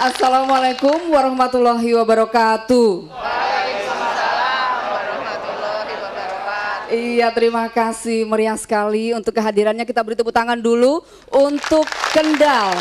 Assalamualaikum warahmatullahi wabarakatuh. Iya, terima kasih, meriah sekali untuk kehadirannya. Kita beri tepuk tangan dulu untuk Kendal.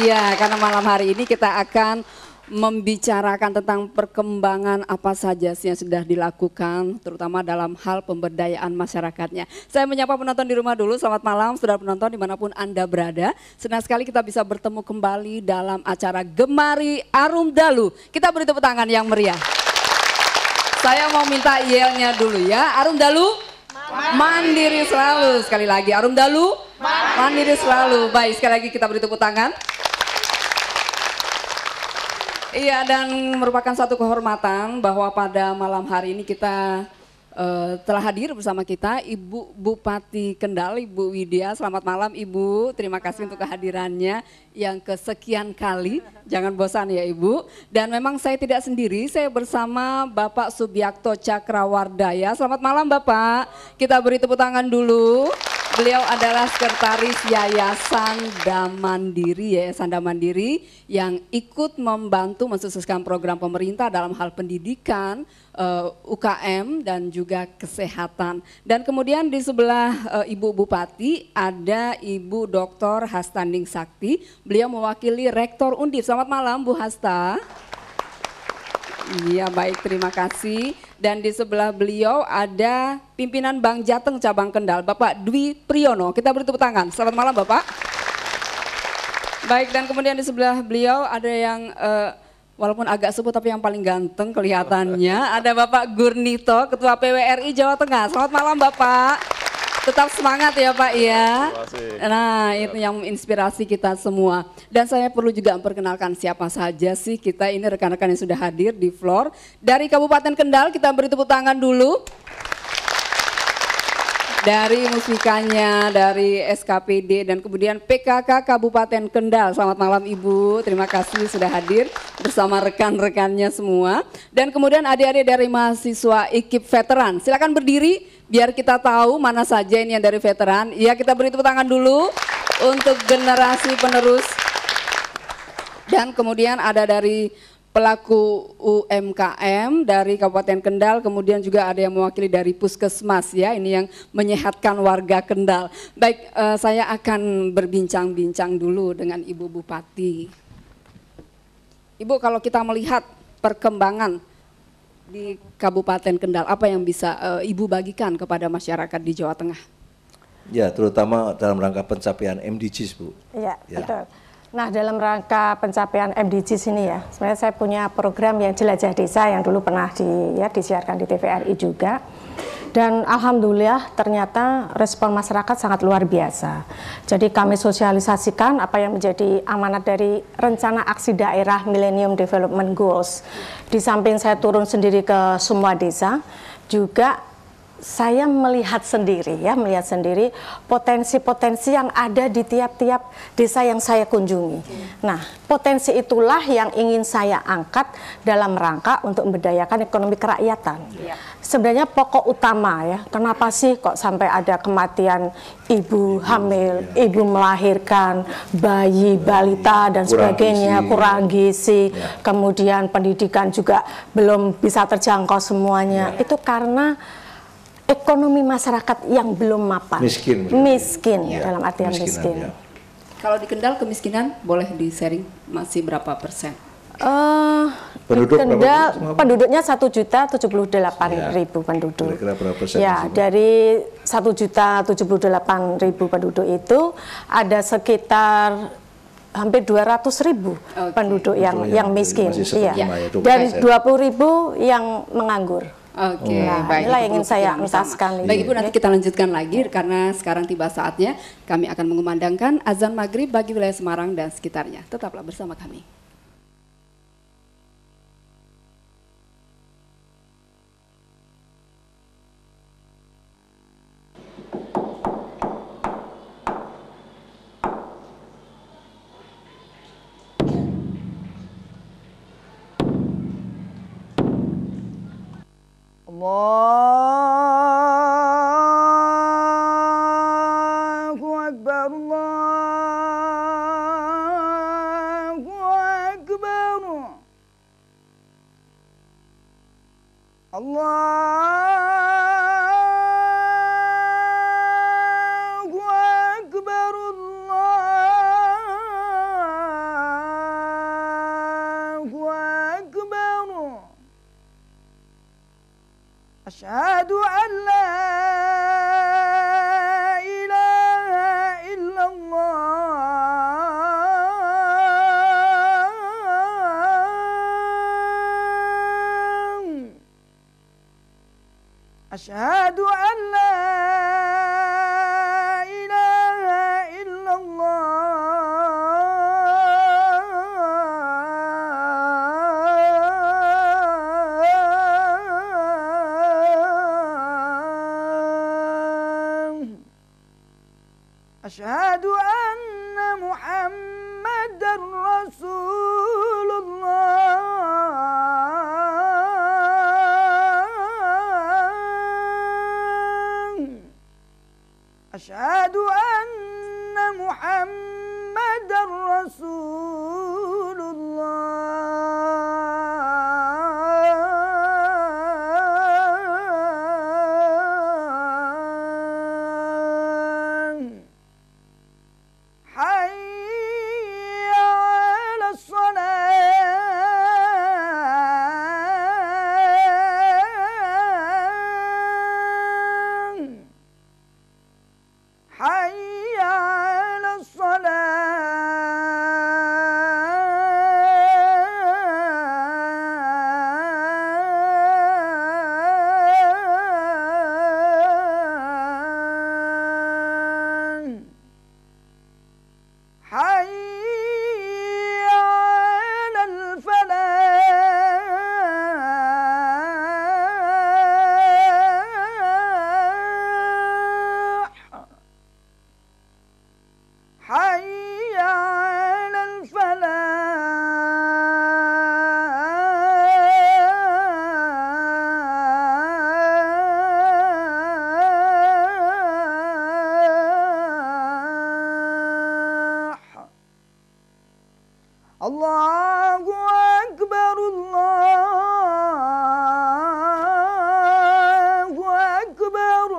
Iya, karena malam hari ini kita akan membicarakan tentang perkembangan apa saja sih yang sudah dilakukan, terutama dalam hal pemberdayaan masyarakatnya. Saya menyapa penonton di rumah dulu, selamat malam saudara penonton dimanapun Anda berada. Senang sekali kita bisa bertemu kembali dalam acara Gemari Arum Dalu. Kita beri tepuk tangan yang meriah. Saya mau minta yelnya dulu ya, Arum Dalu mandiri selalu. Sekali lagi, Arum Dalu mandiri selalu. Baik, sekali lagi kita beri tepuk tangan. Iya, dan merupakan satu kehormatan bahwa pada malam hari ini kita telah hadir bersama kita Ibu Bupati Kendal, Ibu Widya. Selamat malam Ibu, terima kasih untuk kehadirannya yang kesekian kali. Jangan bosan ya Ibu. Dan memang saya tidak sendiri, saya bersama Bapak Subiakto Cakrawardaya. Selamat malam Bapak, kita beri tepuk tangan dulu. Beliau adalah sekretaris Yayasan Damandiri, Yayasan Damandiri yang ikut membantu mensukseskan program pemerintah dalam hal pendidikan, UKM dan juga kesehatan. Dan kemudian di sebelah Ibu Bupati ada Ibu Dr. Hastaning Sakti, beliau mewakili Rektor Undip. Selamat malam Bu Hasta. Iya baik, terima kasih. Dan di sebelah beliau ada pimpinan Bank Jateng Cabang Kendal, Bapak Dwi Priyono. Kita beri tepuk tangan. Selamat malam Bapak. Baik, dan kemudian di sebelah beliau ada yang walaupun agak sepuh tapi yang paling ganteng kelihatannya. Ada Bapak Gurnito, Ketua PWRI Jawa Tengah. Selamat malam Bapak. Tetap semangat ya Pak ya. Nah itu yang menginspirasi kita semua. Dan saya perlu juga memperkenalkan siapa saja sih kita ini rekan-rekan yang sudah hadir di floor. Dari Kabupaten Kendal kita beri tepuk tangan dulu. Dari musikanya, dari SKPD dan kemudian PKK Kabupaten Kendal. Selamat malam Ibu, terima kasih sudah hadir bersama rekan-rekannya semua. Dan kemudian adik-adik dari mahasiswa IKIP Veteran. Silakan berdiri biar kita tahu mana saja ini yang dari veteran. Ya, kita beri tepuk tangan dulu untuk generasi penerus. Dan kemudian ada dari pelaku UMKM dari Kabupaten Kendal, kemudian juga ada yang mewakili dari Puskesmas ya, ini yang menyehatkan warga Kendal. Baik, saya akan berbincang-bincang dulu dengan Ibu Bupati. Ibu, kalau kita melihat perkembangan di Kabupaten Kendal, apa yang bisa Ibu bagikan kepada masyarakat di Jawa Tengah? Ya, terutama dalam rangka pencapaian MDGs, Bu. Iya, betul. Nah, dalam rangka pencapaian MDGs ini ya, sebenarnya saya punya program yang Jelajah Desa yang dulu pernah disiarkan di TVRI juga. Dan alhamdulillah ternyata respon masyarakat sangat luar biasa. Jadi kami sosialisasikan apa yang menjadi amanat dari rencana aksi daerah Millennium Development Goals. Di samping saya turun sendiri ke semua desa, juga saya melihat sendiri potensi-potensi yang ada di tiap-tiap desa yang saya kunjungi. Nah, potensi itulah yang ingin saya angkat dalam rangka untuk memberdayakan ekonomi kerakyatan. Sebenarnya pokok utama ya, kenapa sih kok sampai ada kematian ibu hamil, ibu melahirkan, bayi, balita dan sebagainya, kurang gizi, kemudian pendidikan juga belum bisa terjangkau semuanya. Itu karena ekonomi masyarakat yang belum mapan, miskin ya, dalam artian miskin. Ya. Kalau di Kendal kemiskinan boleh di-sharing masih berapa persen? Kendal penduduknya 1.078.000 penduduk. Kira-kira berapa persen? Ya, dari 1.078.000 penduduk itu ada sekitar hampir 200.000 penduduk yang miskin, iya. Dan 20.000 yang menganggur. Oke, baik. Inilah yang ingin saya entaskan. Baik Ibu, nanti kita lanjutkan lagi karena sekarang tiba saatnya kami akan mengumandangkan azan maghrib bagi wilayah Semarang dan sekitarnya. Tetaplah bersama kami. Allahu Akbar, Allahu Allahu Akbar, Allahu Akbar. Asyhadu an la ilaha illallah. Asyhadu an la ilaha illallah. Asyhadu anna Muhammadar Rasulullah. Asyhadu anna Muhammadar Rasulullah. Hayya 'alas salah. Hayya 'alas salah. Hayya 'alal falah. Hayya 'alal falah. Allahu Akbar, Allahu Akbar.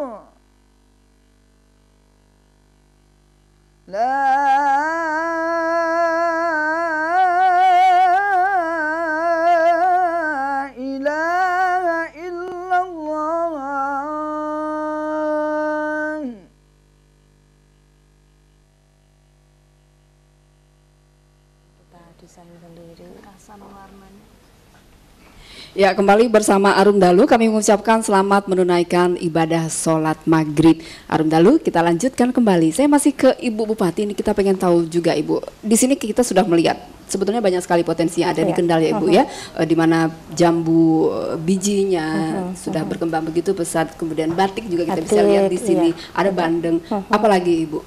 La ilaha illallah. Desain sendiri, rasa mewarnanya. Ya, kembali bersama Arum Dalu kami mengucapkan selamat menunaikan ibadah sholat maghrib. Arum Dalu, kita lanjutkan kembali. Saya masih ke Ibu Bupati, ini kita pengen tahu juga Ibu. Di sini kita sudah melihat sebetulnya banyak sekali potensi yang ada di Kendal ya Ibu ya, di mana jambu bijinya sudah berkembang begitu pesat, kemudian batik juga kita bisa lihat di sini, ada bandeng, apalagi Ibu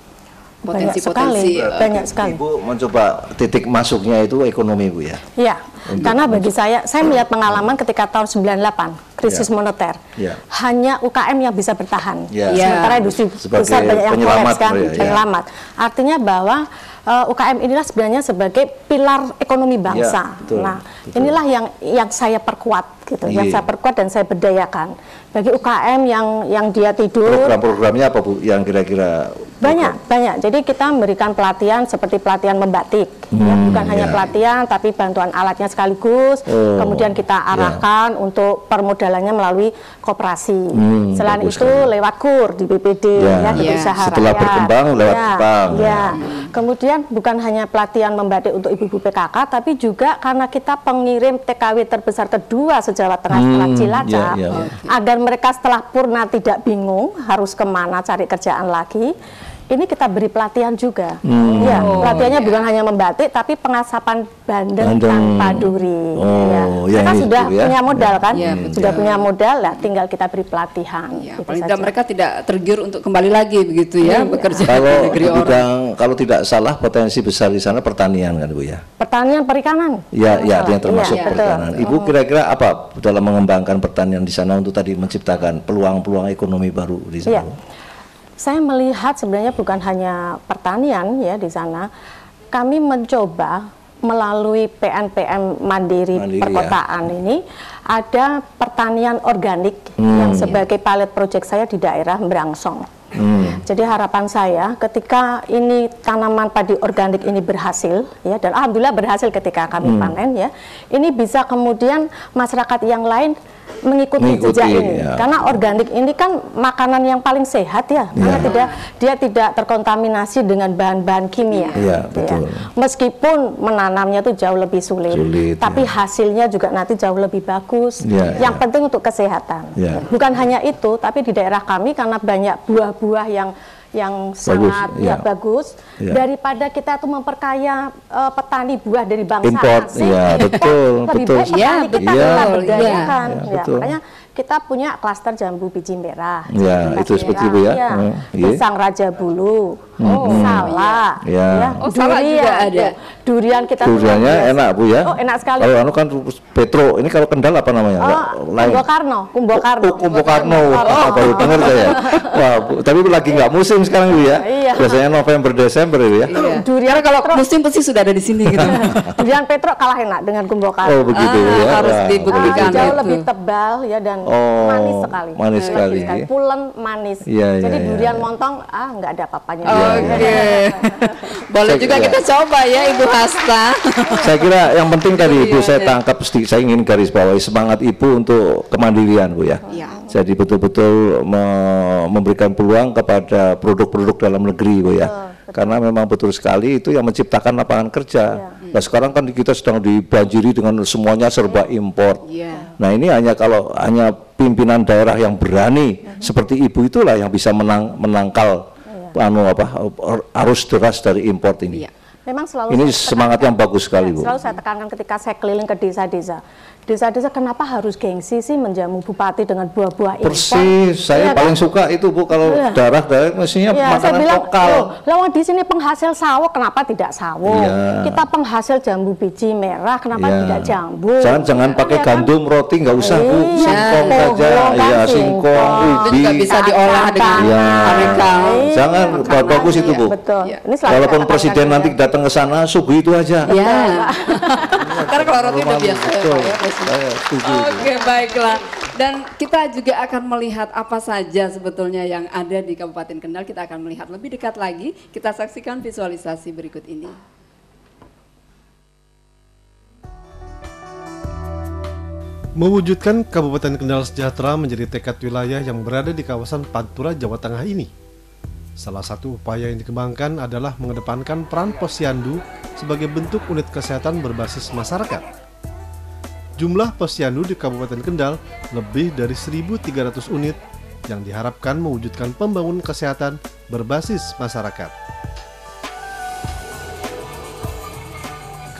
potensi-potensi. Banyak sekali. Ibu mencoba titik masuknya itu ekonomi Bu ya. Iya, karena bagi saya melihat pengalaman ketika tahun 98 krisis moneter, hanya UKM yang bisa bertahan, sementara industri besar banyak yang kolaps kan, penyelamat. Artinya bahwa UKM inilah sebenarnya sebagai pilar ekonomi bangsa. Nah, inilah yang saya perkuat gitu, yang saya perkuat dan saya berdayakan. Bagi UKM yang dia tidur. Program-programnya apa Bu yang kira-kira? Banyak. Jadi kita memberikan pelatihan seperti pelatihan membatik, bukan hanya pelatihan, tapi bantuan alatnya sekaligus. Kemudian kita arahkan untuk permodalannya melalui koperasi. Selain itu lewat KUR di BPD, di usaha setelah rakyat. Berkembang lewat bank. Kemudian bukan hanya pelatihan membatik untuk ibu-ibu PKK, tapi juga karena kita pengirim TKW terbesar kedua se-Jawa Tengah setelah Cilacap, agar mereka setelah purna tidak bingung harus kemana cari kerjaan lagi. Ini kita beri pelatihan juga. Pelatihannya bukan hanya membatik, tapi pengasapan bandeng tanpa duri. Mereka sudah punya modal kan? Sudah punya modal, lah tinggal kita beri pelatihan. Paling tidak mereka tidak tergiur untuk kembali lagi begitu ya, bekerja di negeri orang. Kalau tidak salah potensi besar di sana pertanian kan Bu ya? Pertanian perikanan. Yang termasuk perikanan. Ibu kira-kira apa dalam mengembangkan pertanian di sana untuk tadi menciptakan peluang-peluang ekonomi baru di sana? Saya melihat sebenarnya bukan hanya pertanian ya di sana. Kami mencoba melalui PNPM Mandiri Perkotaan ini ada pertanian organik yang sebagai pilot project saya di daerah Merangsong. Jadi harapan saya ketika ini tanaman padi organik ini berhasil ya, dan alhamdulillah berhasil ketika kami panen ya, ini bisa kemudian masyarakat yang lain mengikuti jejak ini karena organik ini kan makanan yang paling sehat ya, karena dia tidak terkontaminasi dengan bahan-bahan kimia betul. Meskipun menanamnya itu jauh lebih sulit tapi hasilnya juga nanti jauh lebih bagus yang penting untuk kesehatan bukan hanya itu, tapi di daerah kami karena banyak buah-buah yang sangat bagus daripada kita tuh memperkaya petani buah dari bangsa asing lebih baik petani kita berdayakan makanya kita punya klaster jambu biji merah itu seperti itu pisang raja bulu salak salak juga ada durian kita duriannya enak Bu ya enak sekali kalau kan Petro ini kalau Kendal apa namanya Kumbo Karno baru dengar saya tapi lagi nggak musim sekarang Bu ya biasanya November Desember ya durian kalau musim pasti sudah ada di sini gitu. Durian Petro kalah enak dengan Kumbo Karno begitu ya harus dibuktikan jauh lebih tebal ya dan manis sekali pulen manis jadi durian montong nggak ada apa-apanya boleh juga kita coba ya Ibu Hasta. Saya kira yang penting tadi Ibu saya tangkap, saya ingin garis bawahi semangat Ibu untuk kemandirian Bu ya. Jadi betul-betul memberikan peluang kepada produk-produk dalam negeri Bu ya. Karena memang betul sekali itu yang menciptakan lapangan kerja. Nah sekarang kan kita sedang dibanjiri dengan semuanya serba impor. Nah ini kalau hanya pimpinan daerah yang berani seperti Ibu itulah yang bisa menangkal arus deras dari import ini. Memang selalu ini semangat yang bagus sekali Bu. Selalu saya tekankan ketika saya keliling ke desa-desa. Desa-desa kenapa harus gengsi sih menjamu bupati dengan buah-buah impor? Persis, saya paling suka itu Bu kalau darah-darah mestinya makanan lokal. Lawan di sini penghasil sawo kenapa tidak sawo? Kita penghasil jambu biji merah kenapa tidak jambu? Jangan pakai gandum roti nggak usah Bu, singkong saja, singkong, ubi. Juga bisa diolah dengan aneka. Jangan bagus itu Bu. Walaupun presiden nanti datang ke sana, suguh itu aja. Karena kalau roti udah biasa ya. Oke, baiklah. Dan kita juga akan melihat apa saja sebetulnya yang ada di Kabupaten Kendal. Kita akan melihat lebih dekat lagi. Kita saksikan visualisasi berikut ini. Mewujudkan Kabupaten Kendal sejahtera menjadi tekad wilayah yang berada di kawasan Pantura, Jawa Tengah ini. Salah satu upaya yang dikembangkan adalah mengedepankan peran Posyandu sebagai bentuk unit kesehatan berbasis masyarakat. Jumlah Posyandu di Kabupaten Kendal lebih dari 1.300 unit yang diharapkan mewujudkan pembangunan kesehatan berbasis masyarakat.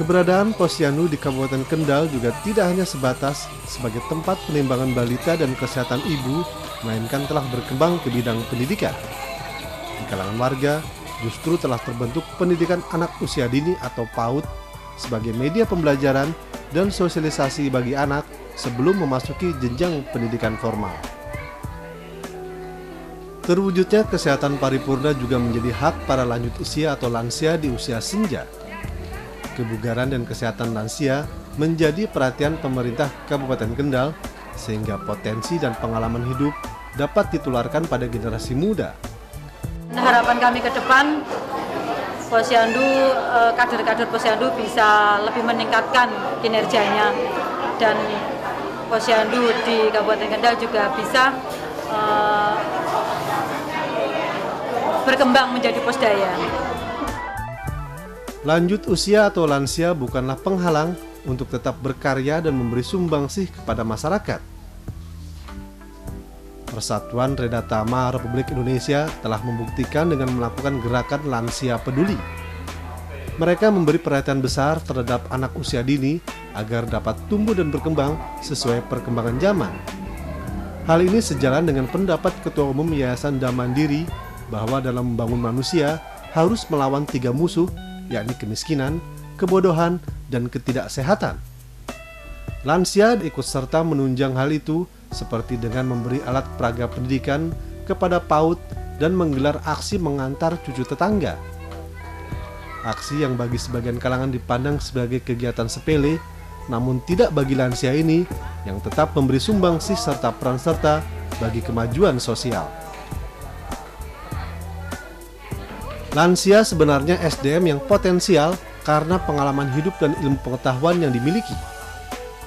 Keberadaan Posyandu di Kabupaten Kendal juga tidak hanya sebatas sebagai tempat penimbangan balita dan kesehatan ibu, melainkan telah berkembang ke bidang pendidikan. Di kalangan warga, justru telah terbentuk pendidikan anak usia dini atau PAUD sebagai media pembelajaran dan sosialisasi bagi anak sebelum memasuki jenjang pendidikan formal. Terwujudnya kesehatan paripurna juga menjadi hak para lanjut usia atau lansia di usia senja. Kebugaran dan kesehatan lansia menjadi perhatian pemerintah Kabupaten Kendal sehingga potensi dan pengalaman hidup dapat ditularkan pada generasi muda. Harapan kami ke depan, Posyandu, kader-kader Posyandu bisa lebih meningkatkan kinerjanya dan Posyandu di Kabupaten Kendal juga bisa berkembang menjadi posdaya. Lanjut usia atau lansia bukanlah penghalang untuk tetap berkarya dan memberi sumbangsih kepada masyarakat. Persatuan Reda Tama Republik Indonesia telah membuktikan dengan melakukan gerakan Lansia Peduli. Mereka memberi perhatian besar terhadap anak usia dini agar dapat tumbuh dan berkembang sesuai perkembangan zaman. Hal ini sejalan dengan pendapat Ketua Umum Yayasan Damandiri bahwa dalam membangun manusia harus melawan 3 musuh, yakni kemiskinan, kebodohan, dan ketidaksehatan. Lansia ikut serta menunjang hal itu seperti dengan memberi alat peraga pendidikan kepada PAUD dan menggelar aksi mengantar cucu tetangga. Aksi yang bagi sebagian kalangan dipandang sebagai kegiatan sepele, namun tidak bagi lansia ini yang tetap memberi sumbangsih serta peran serta bagi kemajuan sosial. Lansia sebenarnya SDM yang potensial karena pengalaman hidup dan ilmu pengetahuan yang dimiliki.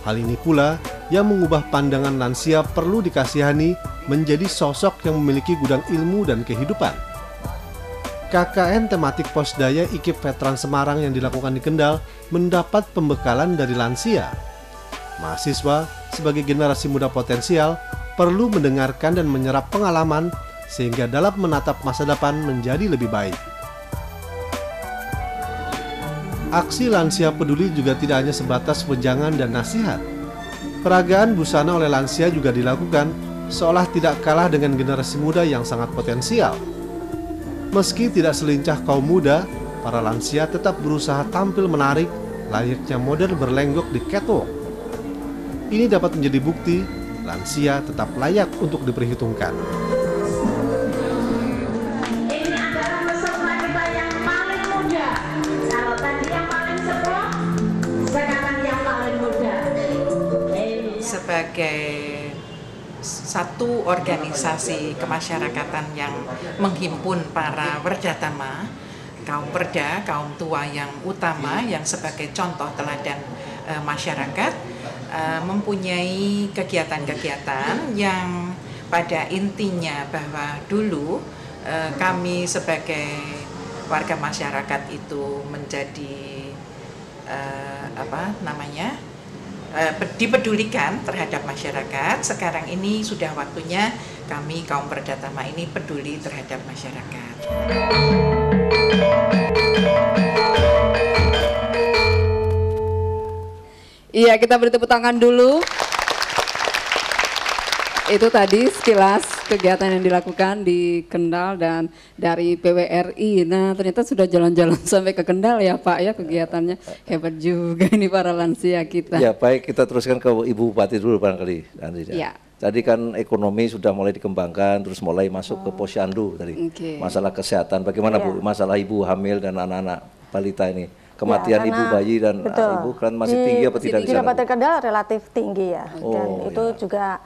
Hal ini pula yang mengubah pandangan lansia perlu dikasihani menjadi sosok yang memiliki gudang ilmu dan kehidupan. KKN tematik Posdaya IKIP Veteran Semarang yang dilakukan di Kendal mendapat pembekalan dari lansia. Mahasiswa sebagai generasi muda potensial perlu mendengarkan dan menyerap pengalaman sehingga dalam menatap masa depan menjadi lebih baik. Aksi lansia peduli juga tidak hanya sebatas wejangan dan nasihat. Peragaan busana oleh lansia juga dilakukan seolah tidak kalah dengan generasi muda yang sangat potensial. Meski tidak selincah kaum muda, para lansia tetap berusaha tampil menarik layaknya model berlenggok di catwalk. Ini dapat menjadi bukti lansia tetap layak untuk diperhitungkan. Ini adalah peserta kita yang paling muda. Kalau tadi yang paling sepuh, sekarang yang paling muda. Sebagai satu organisasi kemasyarakatan yang menghimpun para werdatama, kaum perda, kaum tua yang utama yang sebagai contoh teladan masyarakat, mempunyai kegiatan-kegiatan yang pada intinya bahwa dulu kami sebagai warga masyarakat itu menjadi dipedulikan terhadap masyarakat. Sekarang ini sudah waktunya kami kaum perdatama ini peduli terhadap masyarakat. Iya, kita beri tepuk tangan dulu. Itu tadi sekilas kegiatan yang dilakukan di Kendal dan dari PWRI. Nah, ternyata sudah jalan-jalan sampai ke Kendal ya Pak ya, kegiatannya hebat juga ini para lansia kita. Ya, baik, kita teruskan ke Ibu Bupati dulu barangkali. Ya. Tadi kan ekonomi sudah mulai dikembangkan, terus mulai masuk ke posyandu tadi. Masalah kesehatan, bagaimana Bu? Masalah ibu hamil dan anak-anak balita ini. Kematian ibu bayi dan ibu kan masih tinggi apa tidak di Kabupaten Kendal relatif tinggi ya. Dan itu juga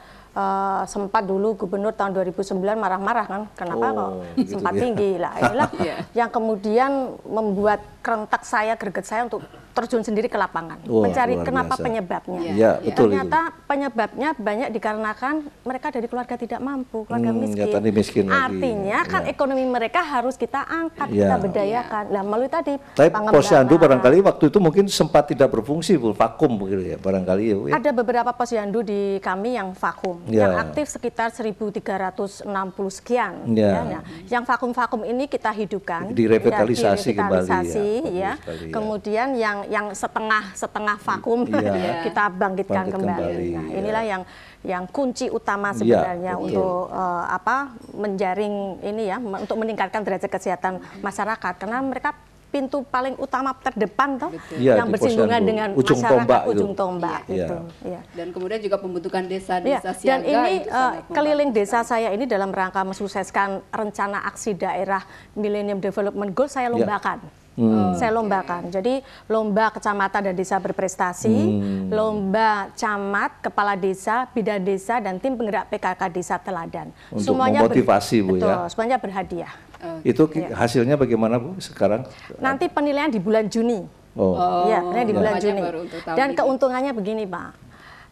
sempat dulu gubernur tahun 2009 marah-marah kan, kenapa kok gitu sempat tinggi lah. Inilah yang kemudian membuat kerentak saya, greget saya untuk terjun sendiri ke lapangan, mencari kenapa penyebabnya. Ya, betul. Ternyata penyebabnya banyak dikarenakan mereka dari keluarga tidak mampu, keluarga miskin. Artinya kan ekonomi mereka harus kita angkat, kita berdayakan. Nah, melalui tadi posyandu barangkali waktu itu mungkin sempat tidak berfungsi, Bu, vakum begitu ya barangkali ya, Bu, ya. Ada beberapa posyandu di kami yang vakum, yang aktif sekitar 1.360 sekian. Nah, yang vakum-vakum ini kita hidupkan, direvitalisasi kembali. Kemudian yang setengah vakum kita bangkitkan kembali. Nah, inilah yang kunci utama sebenarnya untuk menjaring ini ya, untuk meningkatkan derajat kesehatan masyarakat, karena mereka pintu paling utama terdepan toh, yang bersinggungan dengan masyarakat ujung tombak itu. Dan kemudian juga pembentukan desa-desa siaga. Dan ini keliling desa saya ini dalam rangka mensukseskan rencana aksi daerah Millennium Development Goal saya lombakan. Saya lombakan, jadi lomba kecamatan dan desa berprestasi, lomba camat, kepala desa, bidan desa, dan tim penggerak PKK desa teladan. Untuk semuanya memotivasi Bu, betul, semuanya berhadiah. Itu hasilnya bagaimana Bu sekarang? Nanti penilaian di bulan Juni. Penilaian di bulan Juni. Dan keuntungannya begini Pak.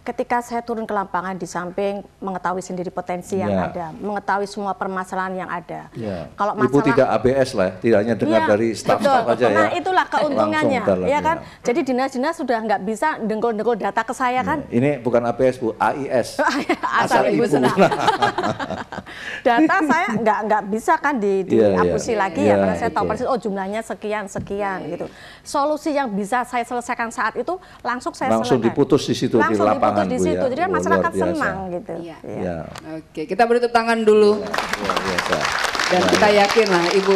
Ketika saya turun ke lapangan, di samping mengetahui sendiri potensi yang ada, mengetahui semua permasalahan yang ada. Kalau masalah, Ibu tidak ABS lah, tidak hanya dengar dari staf-staf aja ya. Nah itulah keuntungannya, ya kan. Jadi dinas-dinas sudah nggak bisa dengkul-dengkul data ke saya kan. Ini bukan ABS Bu, AIS. Asal ibu senang. Data saya nggak bisa kan diapusi lagi ya, karena saya tahu persis jumlahnya sekian gitu. Solusi yang bisa saya selesaikan saat itu langsung saya langsung diputus di situ di lapangan. Di situ, jadi kan masyarakat senang gitu. Oke, kita beri tepuk tangan dulu. Dan kita yakin lah Ibu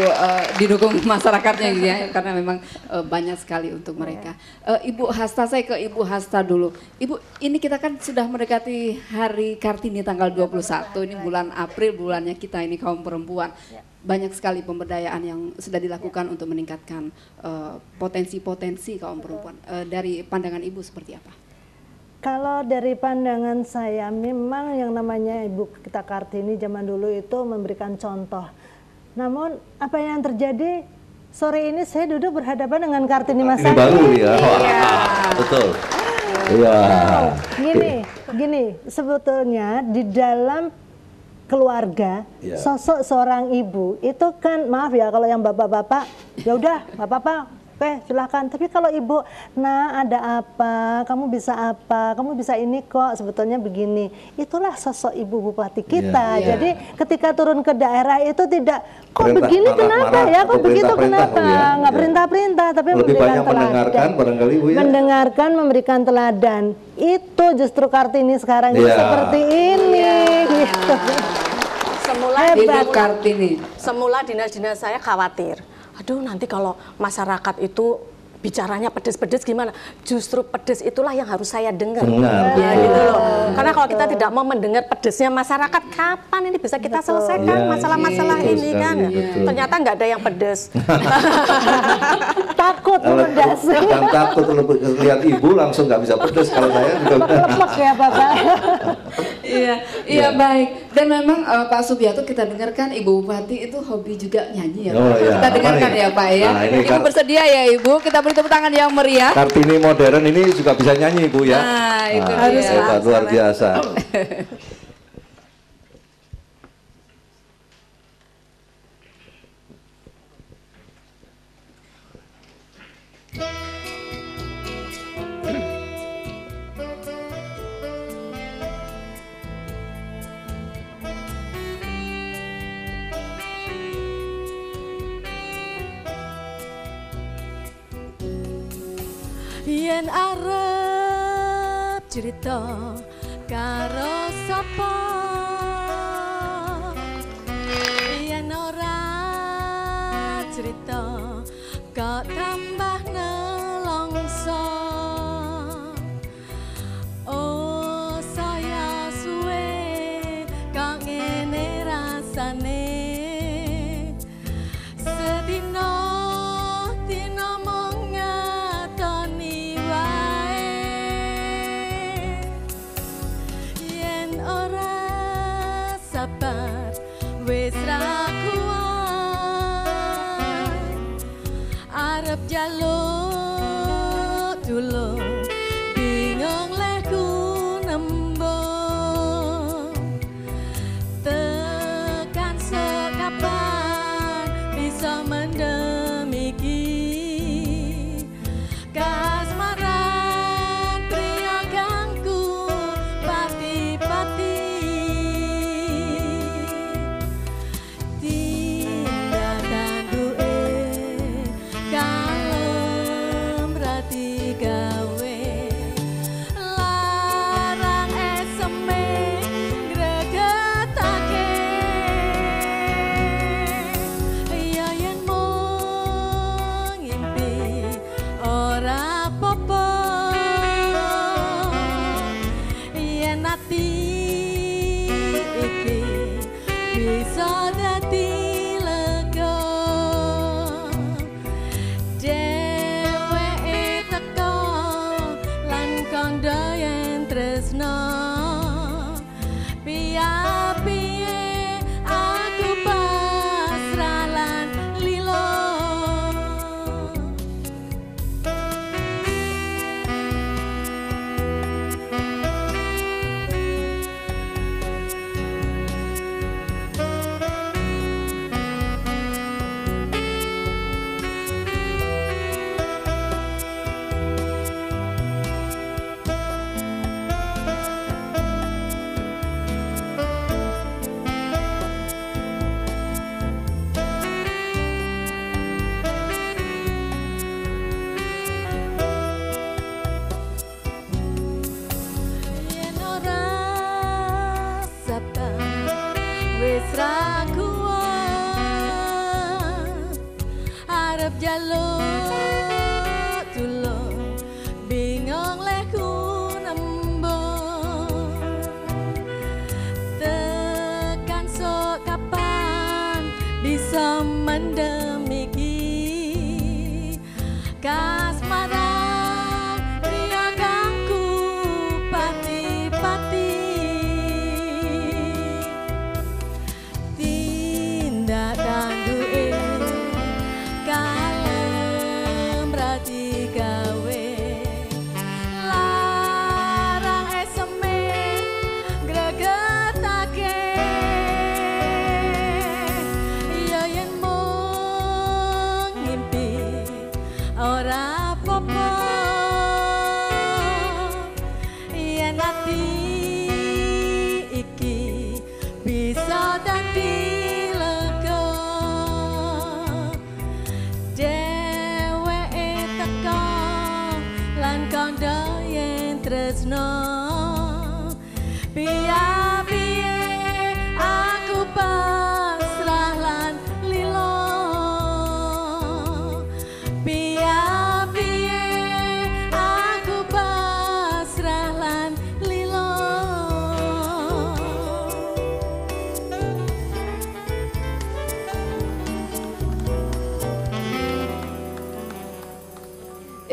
didukung masyarakatnya gitu ya, karena memang banyak sekali untuk mereka. Ibu Hasta, saya ke Ibu Hasta dulu. Ibu, ini kita kan sudah mendekati Hari Kartini tanggal 21, ini bulan April, bulannya kita ini kaum perempuan. Banyak sekali pemberdayaan yang sudah dilakukan untuk meningkatkan potensi-potensi kaum perempuan. Dari pandangan Ibu seperti apa? Kalau dari pandangan saya, memang yang namanya Ibu kita Kartini zaman dulu itu memberikan contoh. Namun apa yang terjadi, sore ini saya duduk berhadapan dengan Kartini masa ini baru ya. Iya. Betul. Iya. Gini, sebetulnya di dalam keluarga, sosok seorang ibu itu kan, maaf ya kalau yang bapak-bapak, ya udah bapak-bapak, oke silahkan. Tapi kalau ibu, nah ada apa, kamu bisa apa, kamu bisa ini kok, sebetulnya begini. Itulah sosok ibu bupati kita. Jadi ketika turun ke daerah itu tidak, kok begini kenapa ya, kok begitu kenapa, nggak perintah-perintah, tapi memberikan teladan. Mendengarkan, memberikan teladan. Itu justru Kartini sekarang ini seperti ini. Gitu. Semula dinas-dinas saya khawatir. Aduh, nanti kalau masyarakat itu bicaranya pedes-pedes gimana? Justru pedes itulah yang harus saya dengar. Gitu loh. Karena kalau kita tidak mau mendengar pedesnya masyarakat, kapan ini bisa kita selesaikan masalah-masalah ini kan? Ternyata nggak ada yang pedes. Takut menundasi. Dan takut lihat ibu langsung nggak bisa pedes, kalau saya juga. Lepek ya Bapak. Iya baik. Dan memang Pak Subianto kita dengarkan Ibu Bupati itu hobi juga nyanyi ya Pak. Kita dengarkan ya Pak ya. Ibu bersedia ya Ibu, kita beri tepuk tangan yang meriah. Kartini modern ini juga bisa nyanyi Ibu ya. Nah, itu hebat, luar biasa. Yen arep cerita karo sapa, yen ora cerita kok tambah nelongso. Oh saya suwe kok ngene rasane, sedina dina wis ra kuat arep jaluk tulung bingung leku nembung tekan sekapan bisa mendem iki kasmaran pria ganggu pati-pati. Go jaluk tulung bingung leku nembung tekan sok kapan bisa mendemiki kasmaran riakanku pati-pati tindak tanduke kalem rati gawe larang eseme gregetake ya yen mung ngimpi ora apa-apa yen ati iki bisa dadi lega dheweke teka lan kandha yen tresno piye-piye aku pasrah lan lilo piye-piye aku pasrah lan lilo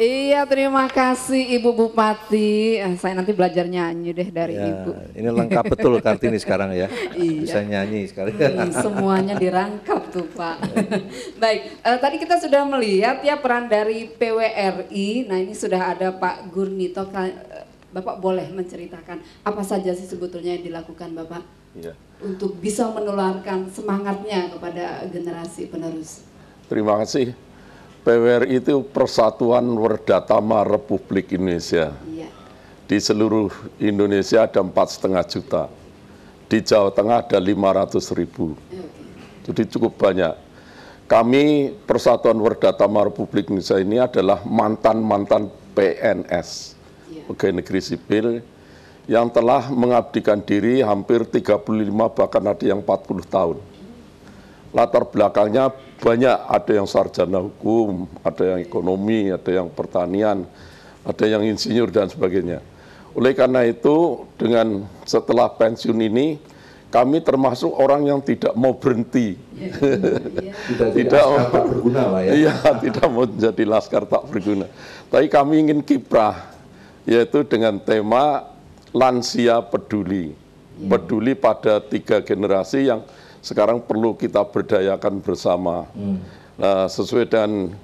Iya, terima kasih Ibu Bupati. Saya nanti belajar nyanyi deh dari Ya, Ibu. ini lengkap betul Kartini sekarang ya. Iya. Bisa nyanyi sekali. Semuanya dirangkap tuh Pak. Baik, tadi kita sudah melihat ya peran dari PWRI. Nah ini sudah ada Pak Gurnito. Bapak boleh menceritakan apa saja sih sebetulnya yang dilakukan Bapak Ya. untuk bisa menularkan semangatnya kepada generasi penerus. Terima kasih. PWRI itu Persatuan Werdatama Republik Indonesia. Iya. Di seluruh Indonesia ada 4,5 juta. Di Jawa Tengah ada 500.000. Jadi cukup banyak. Kami Persatuan Werdatama Republik Indonesia ini adalah mantan-mantan PNS, pegawai negeri sipil, yang telah mengabdikan diri hampir 35 bahkan ada yang 40 tahun. Latar belakangnya banyak, ada yang sarjana hukum, ada yang ekonomi, ada yang pertanian, ada yang insinyur dan sebagainya. Oleh karena itu, dengan setelah pensiun ini, kami termasuk orang yang tidak mau berhenti. Tidak tak berguna lah ya. Iya, tidak mau jadi laskar tak berguna. Tapi kami ingin kiprah, yaitu dengan tema lansia peduli. Peduli pada 3 generasi yang sekarang perlu kita berdayakan bersama. Nah, sesuai dengan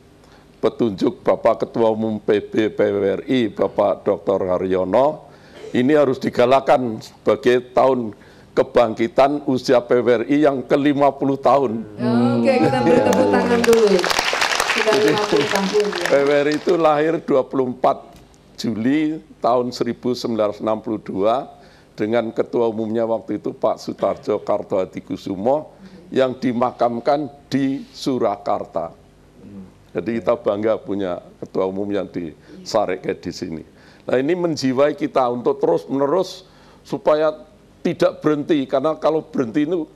petunjuk Bapak Ketua Umum PB PWRI, Bapak Dr. Haryono, ini harus digalakan sebagai tahun kebangkitan usia PWRI yang ke-50 tahun. Oke, kita beri tepuk tangan dulu. Sudah 50 tahun ya. PWRI itu lahir 24 Juli tahun 1962 dengan ketua umumnya waktu itu Pak Sutarjo Kartohadikusumo yang dimakamkan di Surakarta. Jadi kita bangga punya ketua umum yang di Sareke di sini. Nah ini menjiwai kita untuk terus-menerus supaya tidak berhenti, karena kalau berhenti itu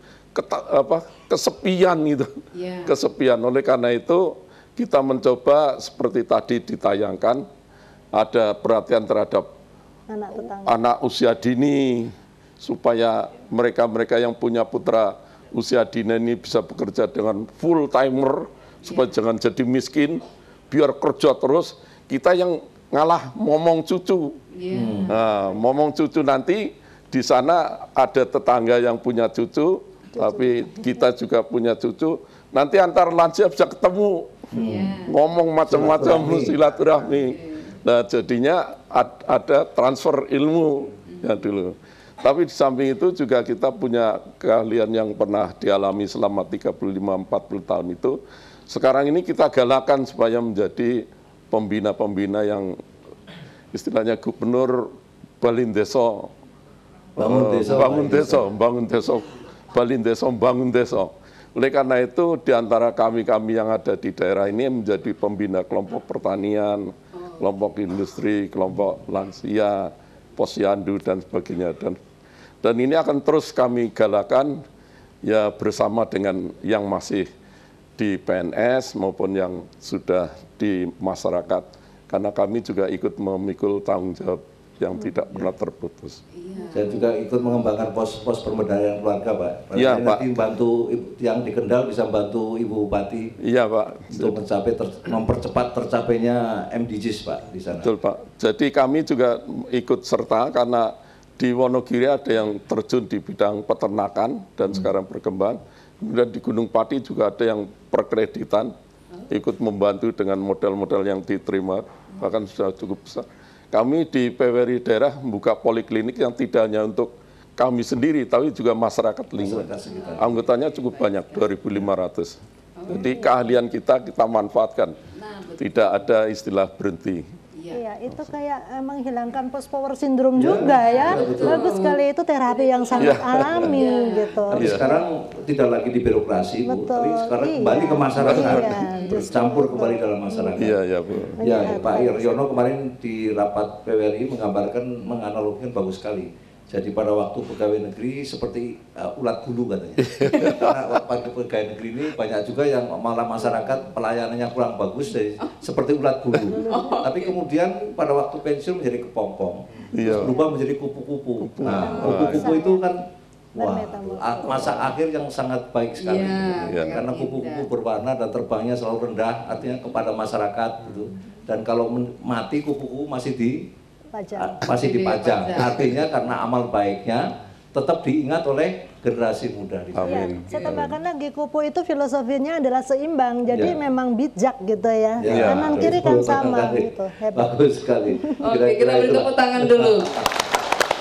kesepian gitu. Kesepian. Oleh karena itu kita mencoba seperti tadi ditayangkan, ada perhatian terhadap anak usia dini, supaya mereka-mereka yang punya putra usia dini ini bisa bekerja dengan full timer, supaya jangan jadi miskin, biar kerja terus. Kita yang ngalah momong cucu. Nah, momong cucu nanti di sana ada tetangga yang punya cucu, tapi kita juga punya cucu. Nanti antar lansia bisa ketemu, ngomong macam-macam, silaturahmi. Nah, jadinya ada transfer ilmu ya dulu. Tapi di samping itu juga kita punya keahlian yang pernah dialami selama 35-40 tahun itu. Sekarang ini kita galakan supaya menjadi pembina-pembina yang istilahnya gubernur Balindeso. Bangun desa. Oleh karena itu di antara kami-kami yang ada di daerah ini menjadi pembina kelompok pertanian, kelompok industri, kelompok lansia, posyandu dan sebagainya. Dan ini akan terus kami galakan ya bersama dengan yang masih di PNS maupun yang sudah di masyarakat, karena kami juga ikut memikul tanggung jawab yang tidak pernah terputus. Dan juga ikut mengembangkan pos-pos pemberdayaan keluarga, Pak. Iya, Pak. Nanti bantu yang di Kendal bisa bantu Ibu Bupati. Iya, Pak. Untuk mempercepat tercapainya MDGs, Pak, di sana. Betul, Pak. Jadi kami juga ikut serta karena di Wonogiri ada yang terjun di bidang peternakan dan sekarang berkembang. Kemudian di Gunung Pati juga ada yang perkreditan, ikut membantu dengan modal-modal yang diterima, bahkan sudah cukup besar. Kami di PWRI daerah membuka poliklinik yang tidak hanya untuk kami sendiri, tapi juga masyarakat lingkungan. Anggotanya cukup banyak, 2.500. Jadi keahlian kita manfaatkan. Tidak ada istilah berhenti. Iya, itu kayak menghilangkan post power syndrome juga ya. Bagus sekali, itu terapi yang sangat alami gitu. Tapi sekarang tidak lagi di birokrasi, Bu, tapi sekarang kembali ke masyarakat, bercampur kembali dalam masyarakat. Iya, Bu. Ya, Pak Iryono kemarin di rapat PWRI menggambarkan, menganalogikan bagus sekali. Jadi pada waktu pegawai negeri seperti ulat bulu katanya. Karena pegawai negeri ini banyak juga yang malah masyarakat pelayanannya kurang bagus, dari seperti ulat bulu. Tapi kemudian pada waktu pensiun menjadi kepompong, berubah menjadi kupu-kupu. Nah, kupu-kupu itu kan masa akhir yang sangat baik sekali. Karena kupu-kupu berwarna dan terbangnya selalu rendah, artinya kepada masyarakat gitu. Dan kalau mati kupu-kupu masih dipajang. Artinya karena amal baiknya tetap diingat oleh generasi muda. Amin. Saya tambahkan lagi, kupu itu filosofinya adalah seimbang, jadi memang bijak gitu ya. Kanan kiri kan sama gitu. Hebat. Bagus sekali. Oke, kita beri tepuk tangan dulu.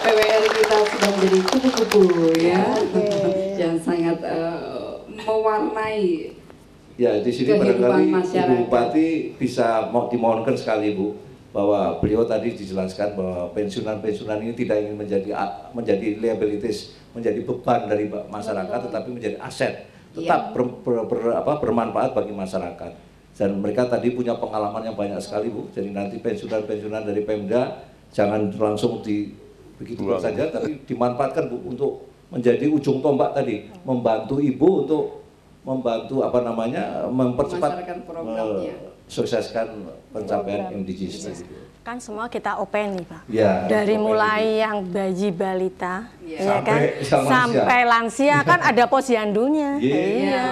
PWRI kita sudah menjadi kupu-kupu ya, yang sangat mewarnai. Ya, di sini barangkali Ibu Bupati bisa dimohonkan sekali, Bu, bahwa beliau tadi dijelaskan bahwa pensiunan-pensiunan ini tidak ingin menjadi liabilities, menjadi beban dari masyarakat, tetapi menjadi aset, tetap bermanfaat bagi masyarakat. Dan mereka tadi punya pengalaman yang banyak sekali, Bu. Jadi nanti pensiunan-pensiunan dari Pemda jangan langsung begitu saja, tapi dimanfaatkan, Bu, untuk menjadi ujung tombak tadi, membantu Ibu untuk membantu mempercepat sukseskan pencapaian MDGs. Kan semua kita open nih, Pak. Dari mulai yang bayi balita, sampai lansia kan ada posyandunya.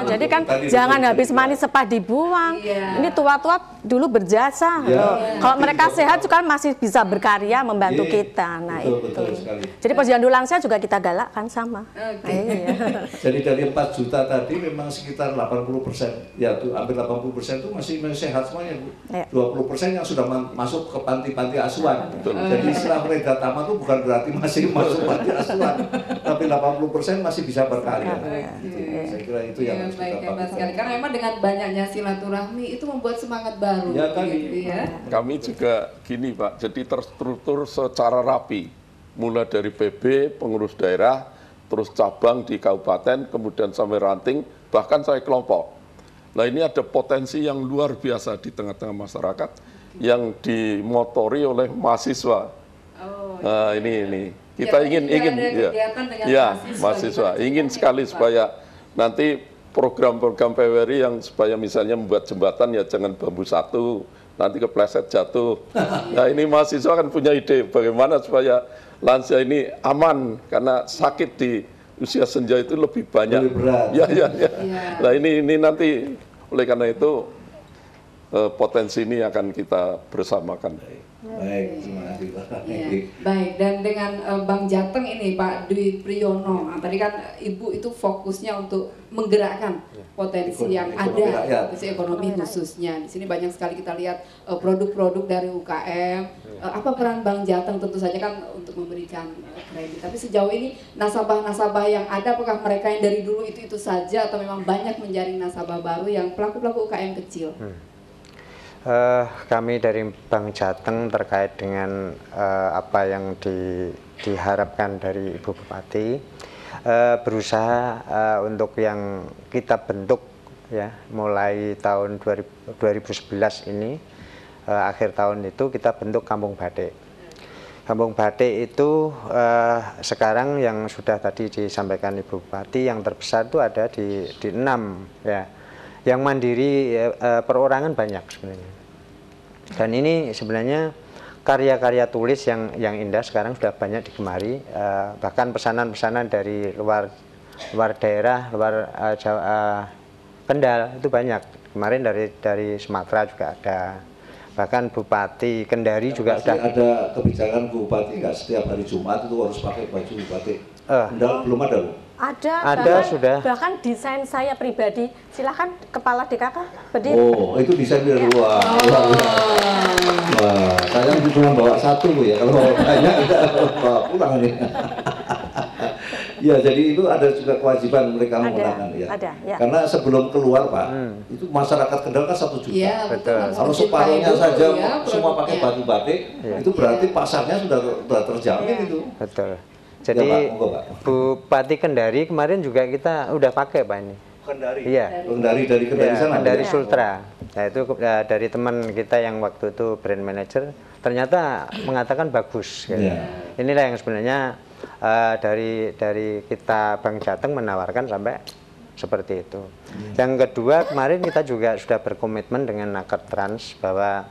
Jadi kan jangan habis manis sepah dibuang. Ini tua-tua dulu berjasa. Kalau mereka sehat juga masih bisa berkarya membantu kita. Nah itu. Jadi posyandu lansia juga kita galakkan sama. Jadi dari 4 juta tadi memang sekitar 80%, ya hampir 80% itu masih sehat semuanya, Bu. 20% yang sudah masuk ke panti asuhan. Jadi istilah Reda Tama itu bukan berarti masih masuk panti asuhan, tapi 80% masih bisa berkarya. Saya kira itu yang harus kita pakai. Karena memang dengan banyaknya silaturahmi itu membuat semangat baru. Kami juga gini, Pak, jadi terstruktur secara rapi, mulai dari PB, pengurus daerah, terus cabang di kabupaten, kemudian sampai ranting, bahkan sampai kelompok. Nah, ini ada potensi yang luar biasa di tengah-tengah masyarakat yang dimotori oleh mahasiswa. Nah, ini kita ingin mahasiswa ingin sekali supaya nanti program-program PWRI yang supaya misalnya membuat jembatan ya jangan bambu satu, nanti kepleset jatuh. Nah, ini mahasiswa kan punya ide bagaimana supaya lansia ini aman, karena sakit di usia senja itu lebih banyak. Lebih berat. Nah, ini nanti oleh karena itu potensi ini akan kita bersamakan. Baik, terima kasih, Pak. Baik, dan dengan Bang Jateng ini, Pak Dwi Priyono, tadi kan Ibu itu fokusnya untuk menggerakkan potensi yang ada, potensi ekonomi khususnya. Di sini banyak sekali kita lihat produk-produk dari UKM. Apa peran Bang Jateng? Tentu saja kan untuk memberikan kredit. Tapi sejauh ini nasabah-nasabah yang ada, apakah mereka yang dari dulu itu saja atau memang banyak menjaring nasabah baru yang pelaku-pelaku UKM kecil? Kami dari Bank Jateng terkait dengan apa yang diharapkan dari Ibu Bupati, berusaha untuk yang kita bentuk ya mulai tahun 2011 ini, akhir tahun itu kita bentuk Kampung Batik. Kampung Batik itu sekarang yang sudah tadi disampaikan Ibu Bupati, yang terbesar itu ada di 6 ya. Yang mandiri perorangan banyak sebenarnya. Dan ini sebenarnya karya-karya tulis yang indah sekarang sudah banyak digemari, bahkan pesanan-pesanan dari luar daerah, luar Kendal itu banyak. Kemarin dari Sumatera juga ada. Bahkan Bupati Kendari juga udah ada kebijakan Bupati nggak setiap hari Jumat itu harus pakai baju batik. Kendal belum ada loh. Ada bahkan, sudah. Bahkan desain saya pribadi, silahkan Kepala DKK berdiri. Oh, itu desain dari luar. Wah, saya cuma bawa satu Bu ya, kalau banyak kita bawa pulang nih. Ya, jadi itu ada juga kewajiban mereka menggunakan ya. Ada, ya. Karena sebelum keluar Pak, itu masyarakat Kendal kan 1 juta. Ya, betul. Kalau separuhnya saja semua pakai baju batik, itu berarti pasarnya sudah terjamin itu. Betul. Jadi ya, Pak, Bupati Kendari kemarin juga kita udah pakai Pak ini. Kendari? Iya. Kendari dari Kendari sana? Kendari Sultra. Nah itu dari teman kita yang waktu itu brand manager, ternyata mengatakan bagus. Gitu. Inilah yang sebenarnya dari kita Bank Jateng menawarkan sampai seperti itu. Yang kedua kemarin kita juga sudah berkomitmen dengan Naker Trans bahwa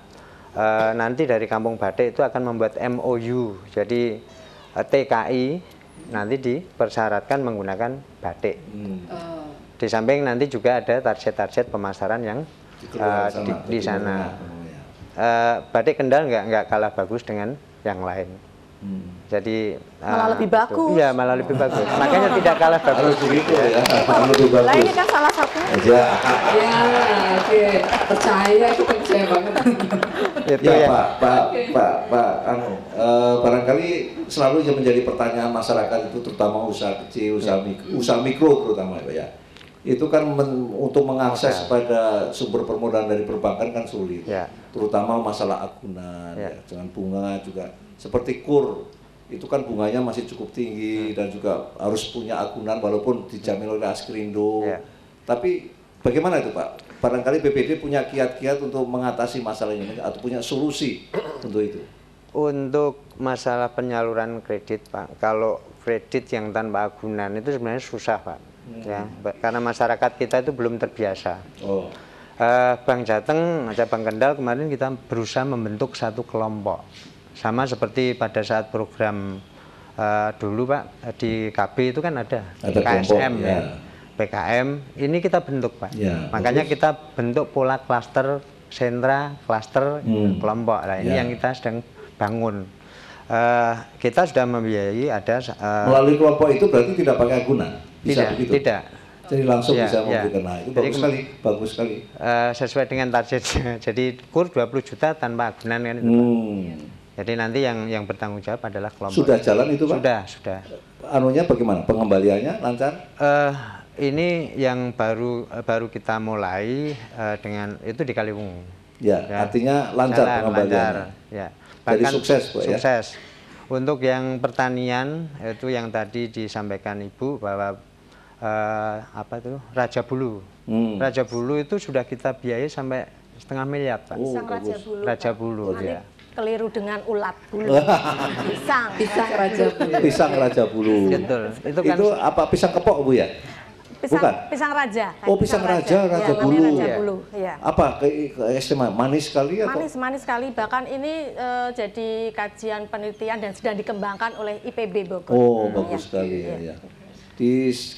nanti dari Kampung Batik itu akan membuat MOU. Jadi TKI nanti dipersyaratkan menggunakan batik. Di samping nanti juga ada target-target pemasaran yang di sana. Batik Kendal nggak kalah bagus dengan yang lain. Jadi malah lebih bagus. Iya, malah lebih bagus. Makanya tidak kalah bagus begitu ya. Lebih bagus. Lah ini kan salah satunya. Ya, oke. Percaya, kita percaya banget. Itu ya, Pak, barangkali selalu yang menjadi pertanyaan masyarakat itu terutama usaha kecil, usaha mikro terutama Pak ya. Itu kan untuk mengakses pada sumber permodalan dari perbankan kan sulit. Terutama masalah agunan, dengan bunga juga. Seperti KUR, itu kan bunganya masih cukup tinggi dan juga harus punya agunan walaupun dijamin oleh Askrindo. Tapi bagaimana itu Pak? Barangkali BPD punya kiat-kiat untuk mengatasi masalah ini atau punya solusi untuk itu? Untuk masalah penyaluran kredit Pak, kalau kredit yang tanpa agunan itu sebenarnya susah Pak. Ya, karena masyarakat kita itu belum terbiasa. Bank Jateng, Cabang Kendal kemarin kita berusaha membentuk satu kelompok. Sama seperti pada saat program dulu Pak, di KB itu kan ada KSM kelompok, ya. PKM, ini kita bentuk Pak. Makanya kita bentuk pola klaster, sentra, klaster, kelompok. Nah, ini yang kita sedang bangun. Kita sudah membiayai ada melalui kelompok itu berarti tidak pakai agunan? Bisa begitu? Tidak. Jadi langsung bisa memberikan. Nah, itu bagus sekali. Sesuai dengan targetnya. Jadi KUR 20 juta tanpa agunan kan itu. Jadi nanti yang bertanggung jawab adalah kelompok. Sudah jalan itu Pak? Sudah. Anunya bagaimana? Pengembaliannya lancar? Ini yang baru kita mulai dengan itu di Kaliwungu. Ya, artinya lancar pengembaliannya. Ya. Jadi sukses Pak ya? Sukses. Untuk yang pertanian itu yang tadi disampaikan Ibu bahwa apa itu Raja Bulu. Raja Bulu itu sudah kita biayai sampai 1,5 miliar Pak. Raja Bulu ya. Keliru dengan ulat bulu. Pisang Raja Bulu. Pisang Raja Bulu. Betul. Itu apa pisang kepok Bu ya? Bukan. Pisang raja. Pisang raja bulu. Raja bulu. Ya. Apa istimewa manis sekali atau? Manis sekali. Bahkan ini jadi kajian penelitian dan sedang dikembangkan oleh IPB Bogor. Bagus sekali ya.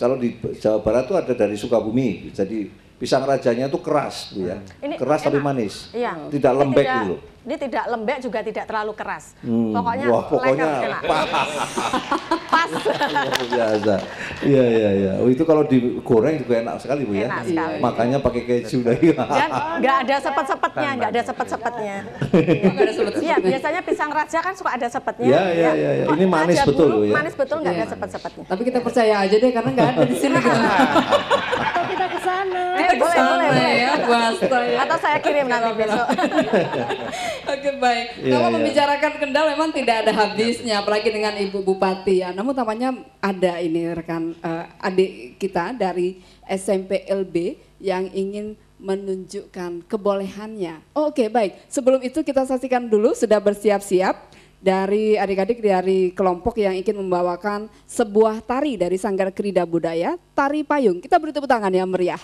Kalau di Jawa Barat tuh ada dari Sukabumi. Jadi pisang rajanya tuh keras Bu ya. Keras tapi manis. Tidak lembek gitu. Ini tidak lembek juga tidak terlalu keras. Pokoknya enak. Pas. Biasa. Iya. Itu kalau digoreng juga enak sekali Bu ya. Enak sekali. Makanya pakai keju lagi. Dan nggak ada sepet-sepetnya, Iya, biasanya pisang raja kan suka ada sepetnya. Iya. Ini manis betul Bu ya. Manis betul, nggak ada sepet-sepetnya. Tapi kita percaya aja deh karena nggak ada di sini. Atau kita ke sana. Boleh ya, atau saya kirim nanti besok. Oke, baik. Kalau membicarakan Kendal memang tidak ada habisnya, apalagi dengan Ibu Bupati ya. Namun tampaknya ada ini rekan adik kita dari SMP LB yang ingin menunjukkan kebolehannya. Oke, baik. Sebelum itu kita saksikan dulu sudah bersiap-siap dari adik-adik dari kelompok yang ingin membawakan sebuah tari dari Sanggar Krida Budaya, Tari Payung. Kita beri tepuk tangan yang meriah.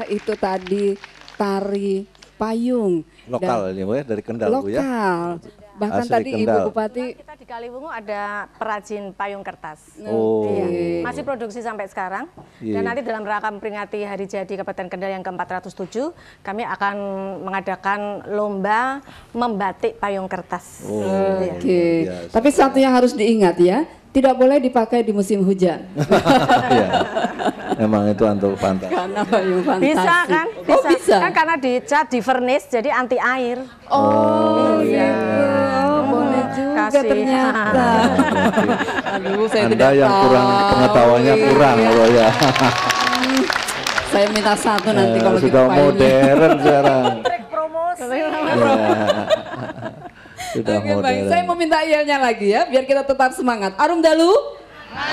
Itu tadi tari payung lokal ini Bu ya, dari Kendal Bu ya. Lokal. Bahkan Asli tadi Kendal. Ibu Bupati Kita di Kaliwungu ada perajin payung kertas. Oh. Iya. Masih produksi sampai sekarang. Iya. Dan nanti dalam rangka memperingati Hari Jadi Kabupaten Kendal yang ke-407, kami akan mengadakan lomba membatik payung kertas. Oh, Iya. Oke. biasa. Tapi satu yang harus diingat ya, tidak boleh dipakai di musim hujan. Iya. Emang itu untuk pantas. Karena payung fantasi. Bisa kan? Oh, bisa. Kan karena dicat, di furnace jadi anti air. Oh, Iya. boleh juga Kasih. ternyata. Aduh, saya Anda tidak yang kurang tahu. pengetahuannya Iya. kurang loh ya. Saya minta satu nanti kalau gitu sudah payungnya. modern sekarang. Trik promosi. Ya. Sudah Oke, baik. modern. Saya mau minta iyanya lagi ya, biar kita tetap semangat. Arum dalu,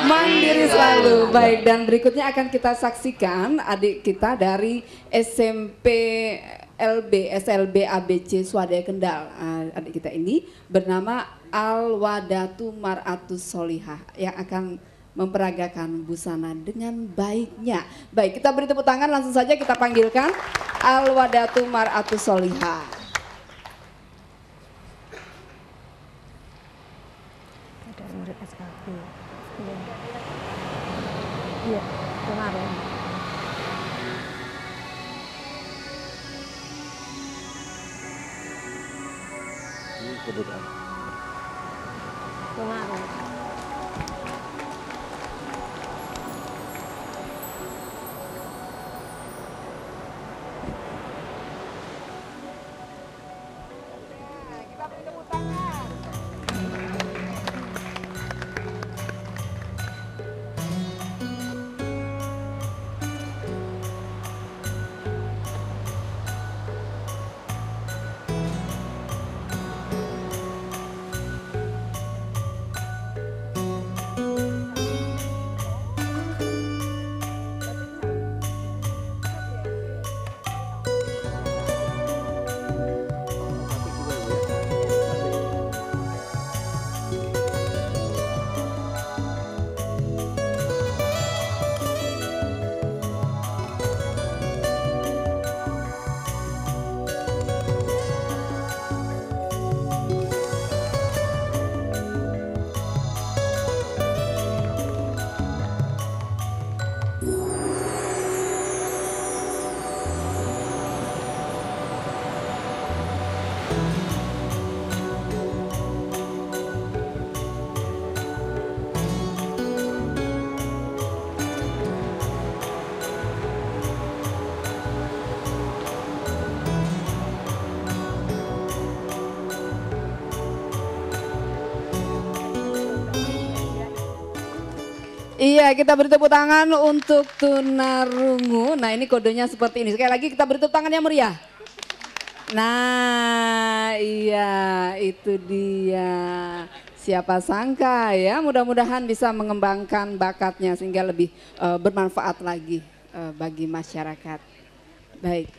mandiri selalu. Baik, dan berikutnya akan kita saksikan adik kita dari SMP SLB ABC Swadaya Kendal. Adik kita ini bernama Alwadatu Maratus Solihah yang akan memperagakan busana dengan baiknya. Baik, kita beri tepuk tangan, langsung saja kita panggilkan Alwadatu Maratus Solihah. Ada murid SKP. Iya. Iya, kemarin. Kemarin. Iya, kita beri tepuk tangan untuk tunarungu. Nah, ini kodenya seperti ini. Sekali lagi kita beri tepuk tangan yang meriah. Nah, iya, itu dia. Siapa sangka ya, mudah-mudahan bisa mengembangkan bakatnya sehingga lebih bermanfaat lagi bagi masyarakat. Baik.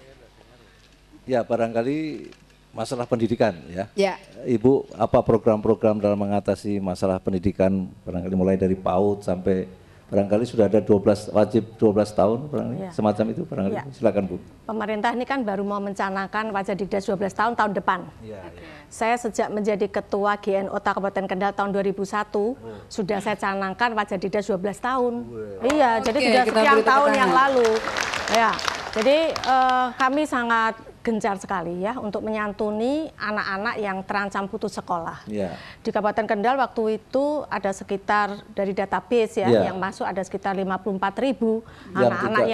Ya, barangkali masalah pendidikan ya. Ya. Ibu, apa program-program dalam mengatasi masalah pendidikan barangkali mulai dari PAUD sampai Barangkali sudah ada 12 wajib 12 tahun barangkali, semacam itu barangkali. Silakan Bu. Pemerintah ini kan baru mau mencanangkan wajib didas 12 tahun depan. Saya sejak menjadi ketua GNOTA Kabupaten Kendal tahun 2001 sudah saya canangkan wajib didas 12 tahun. Iya, jadi sudah sekian tahun yang lalu. Ya, jadi kami sangat gencar sekali ya untuk menyantuni anak-anak yang terancam putus sekolah. Di Kabupaten Kendal waktu itu ada sekitar dari database yang masuk ada sekitar 54.000 anak-anak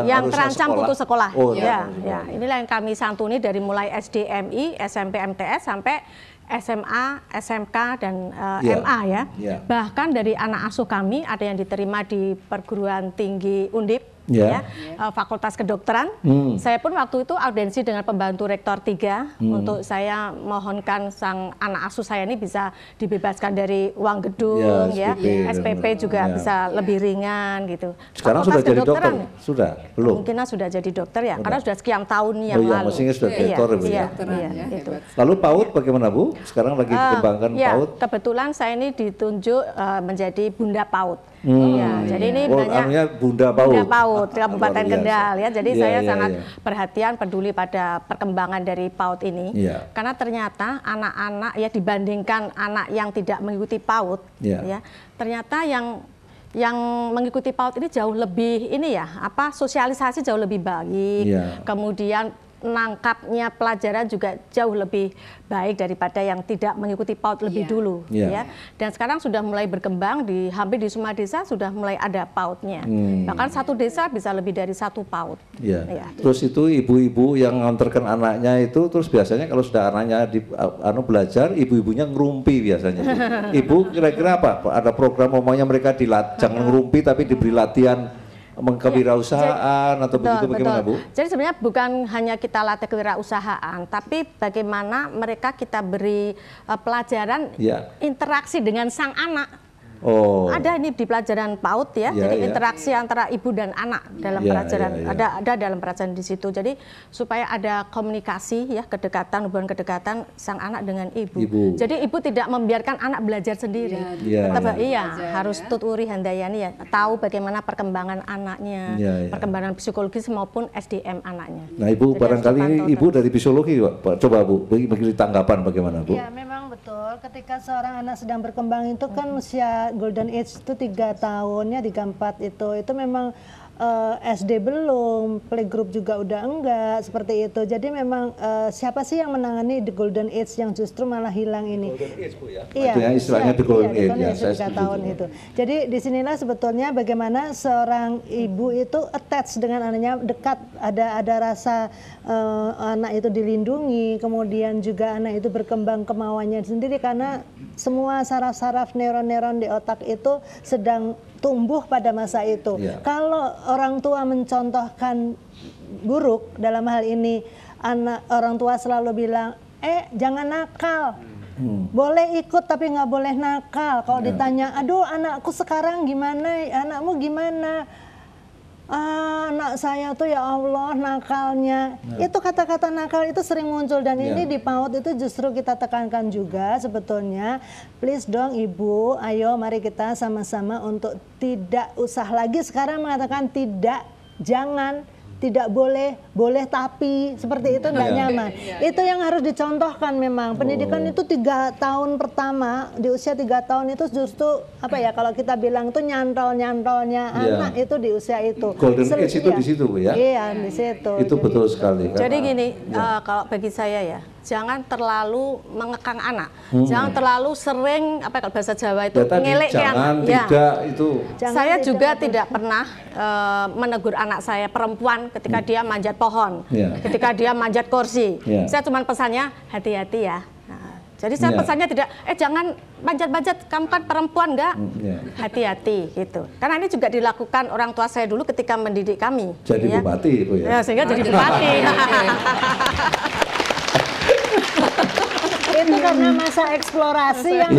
yang terancam putus sekolah. Inilah yang kami santuni dari mulai SDMI, SMP MTS sampai SMA, SMK dan MA ya. Bahkan dari anak asuh kami ada yang diterima di perguruan tinggi Undip. Fakultas Kedokteran. Saya pun waktu itu audiensi dengan pembantu rektor 3 untuk saya mohonkan sang anak asuh saya ini bisa dibebaskan dari uang gedung, SPP juga bisa lebih ringan gitu. Sekarang sudah jadi dokter? Sudah? Belum? Kemungkinan sudah jadi dokter ya, karena sudah sekian tahun yang lalu. Maksudnya sudah dokter gitu. Lalu PAUD bagaimana Bu? Sekarang lagi dikembangkan PAUD? Kebetulan saya ini ditunjuk menjadi Bunda PAUD. Jadi ini banyak Bunda PAUD Kabupaten Kendal ya. Jadi saya sangat perhatian peduli pada perkembangan dari PAUD ini. Karena ternyata anak-anak ya dibandingkan anak yang tidak mengikuti PAUD ya, ternyata yang mengikuti PAUD ini jauh lebih sosialisasi jauh lebih baik. Kemudian nangkapnya pelajaran juga jauh lebih baik daripada yang tidak mengikuti PAUD lebih dulu ya. Dan sekarang sudah mulai berkembang hampir di semua desa sudah mulai ada PAUD-nya. Bahkan satu desa bisa lebih dari satu PAUD. Terus itu ibu-ibu yang nganterkan anaknya itu terus biasanya kalau sudah anaknya belajar, ibu-ibunya ngerumpi biasanya. Ibu kira-kira apa? Ada program umumnya mereka jangan ngerumpi tapi diberi latihan kewirausahaan atau begitu bagaimana Bu? Jadi sebenarnya bukan hanya kita latih kewirausahaan, tapi bagaimana mereka kita beri pelajaran interaksi dengan sang anak. Ada ini di pelajaran PAUD ya, jadi interaksi antara ibu dan anak dalam pelajaran ada dalam pelajaran di situ. Jadi supaya ada komunikasi ya, hubungan kedekatan sang anak dengan ibu. Jadi ibu tidak membiarkan anak belajar sendiri. Harus tuturi handayani ya, tahu bagaimana perkembangan anaknya, perkembangan psikologis maupun SDM anaknya. Nah Ibu, jadi barangkali ini Ibu dari psikologi coba Bu, bagi tanggapan bagaimana Bu? Ya memang betul, ketika seorang anak sedang berkembang itu kan usia golden age itu 3 tahunnya 3-4 itu memang SD belum, playgroup juga udah enggak seperti itu. Jadi memang siapa sih yang menangani the golden age yang justru malah hilang ini? Golden age Bu ya? Iya, istilahnya the golden age ya. Saya 3 tahun itu. Jadi disinilah sebetulnya bagaimana seorang ibu itu attach dengan anaknya, dekat, ada rasa anak itu dilindungi, kemudian juga anak itu berkembang kemauannya sendiri karena semua saraf-saraf neuron-neuron di otak itu sedang tumbuh pada masa itu. Kalau orang tua mencontohkan buruk dalam hal ini, orang tua selalu bilang, jangan nakal, boleh ikut tapi nggak boleh nakal. Kalau ditanya, aduh anakku sekarang gimana, anakmu gimana? Anak saya tuh ya Allah nakalnya. Itu kata-kata nakal itu sering muncul dan ini di PAUD itu justru kita tekankan juga sebetulnya. Please dong Ibu, ayo mari kita sama-sama untuk tidak usah lagi sekarang mengatakan tidak, jangan, tidak boleh, boleh tapi seperti itu nggak nyaman. Itu yang harus dicontohkan memang. Pendidikan itu 3 tahun pertama, di usia 3 tahun itu justru apa ya kalau kita bilang itu nyantol-nyantolnya anak itu di usia itu. Golden age itu di situ Bu ya? Iya di situ. Itu betul sekali. Jadi gini, kalau bagi saya ya, jangan terlalu mengekang anak, jangan terlalu sering apa kalau bahasa Jawa itu ngelekkan. Jangan tidak itu. Saya juga tidak pernah menegur anak saya perempuan ketika dia manjat pohon, ketika dia manjat kursi. Saya cuma pesannya hati-hati ya. Nah, jadi saya pesannya tidak, jangan manjat-manjat, kamu kan perempuan enggak? Hati-hati gitu. Karena ini juga dilakukan orang tua saya dulu ketika mendidik kami. Jadi bupati Bu ya. Sehingga jadi bupati. Itu karena masa eksplorasi yang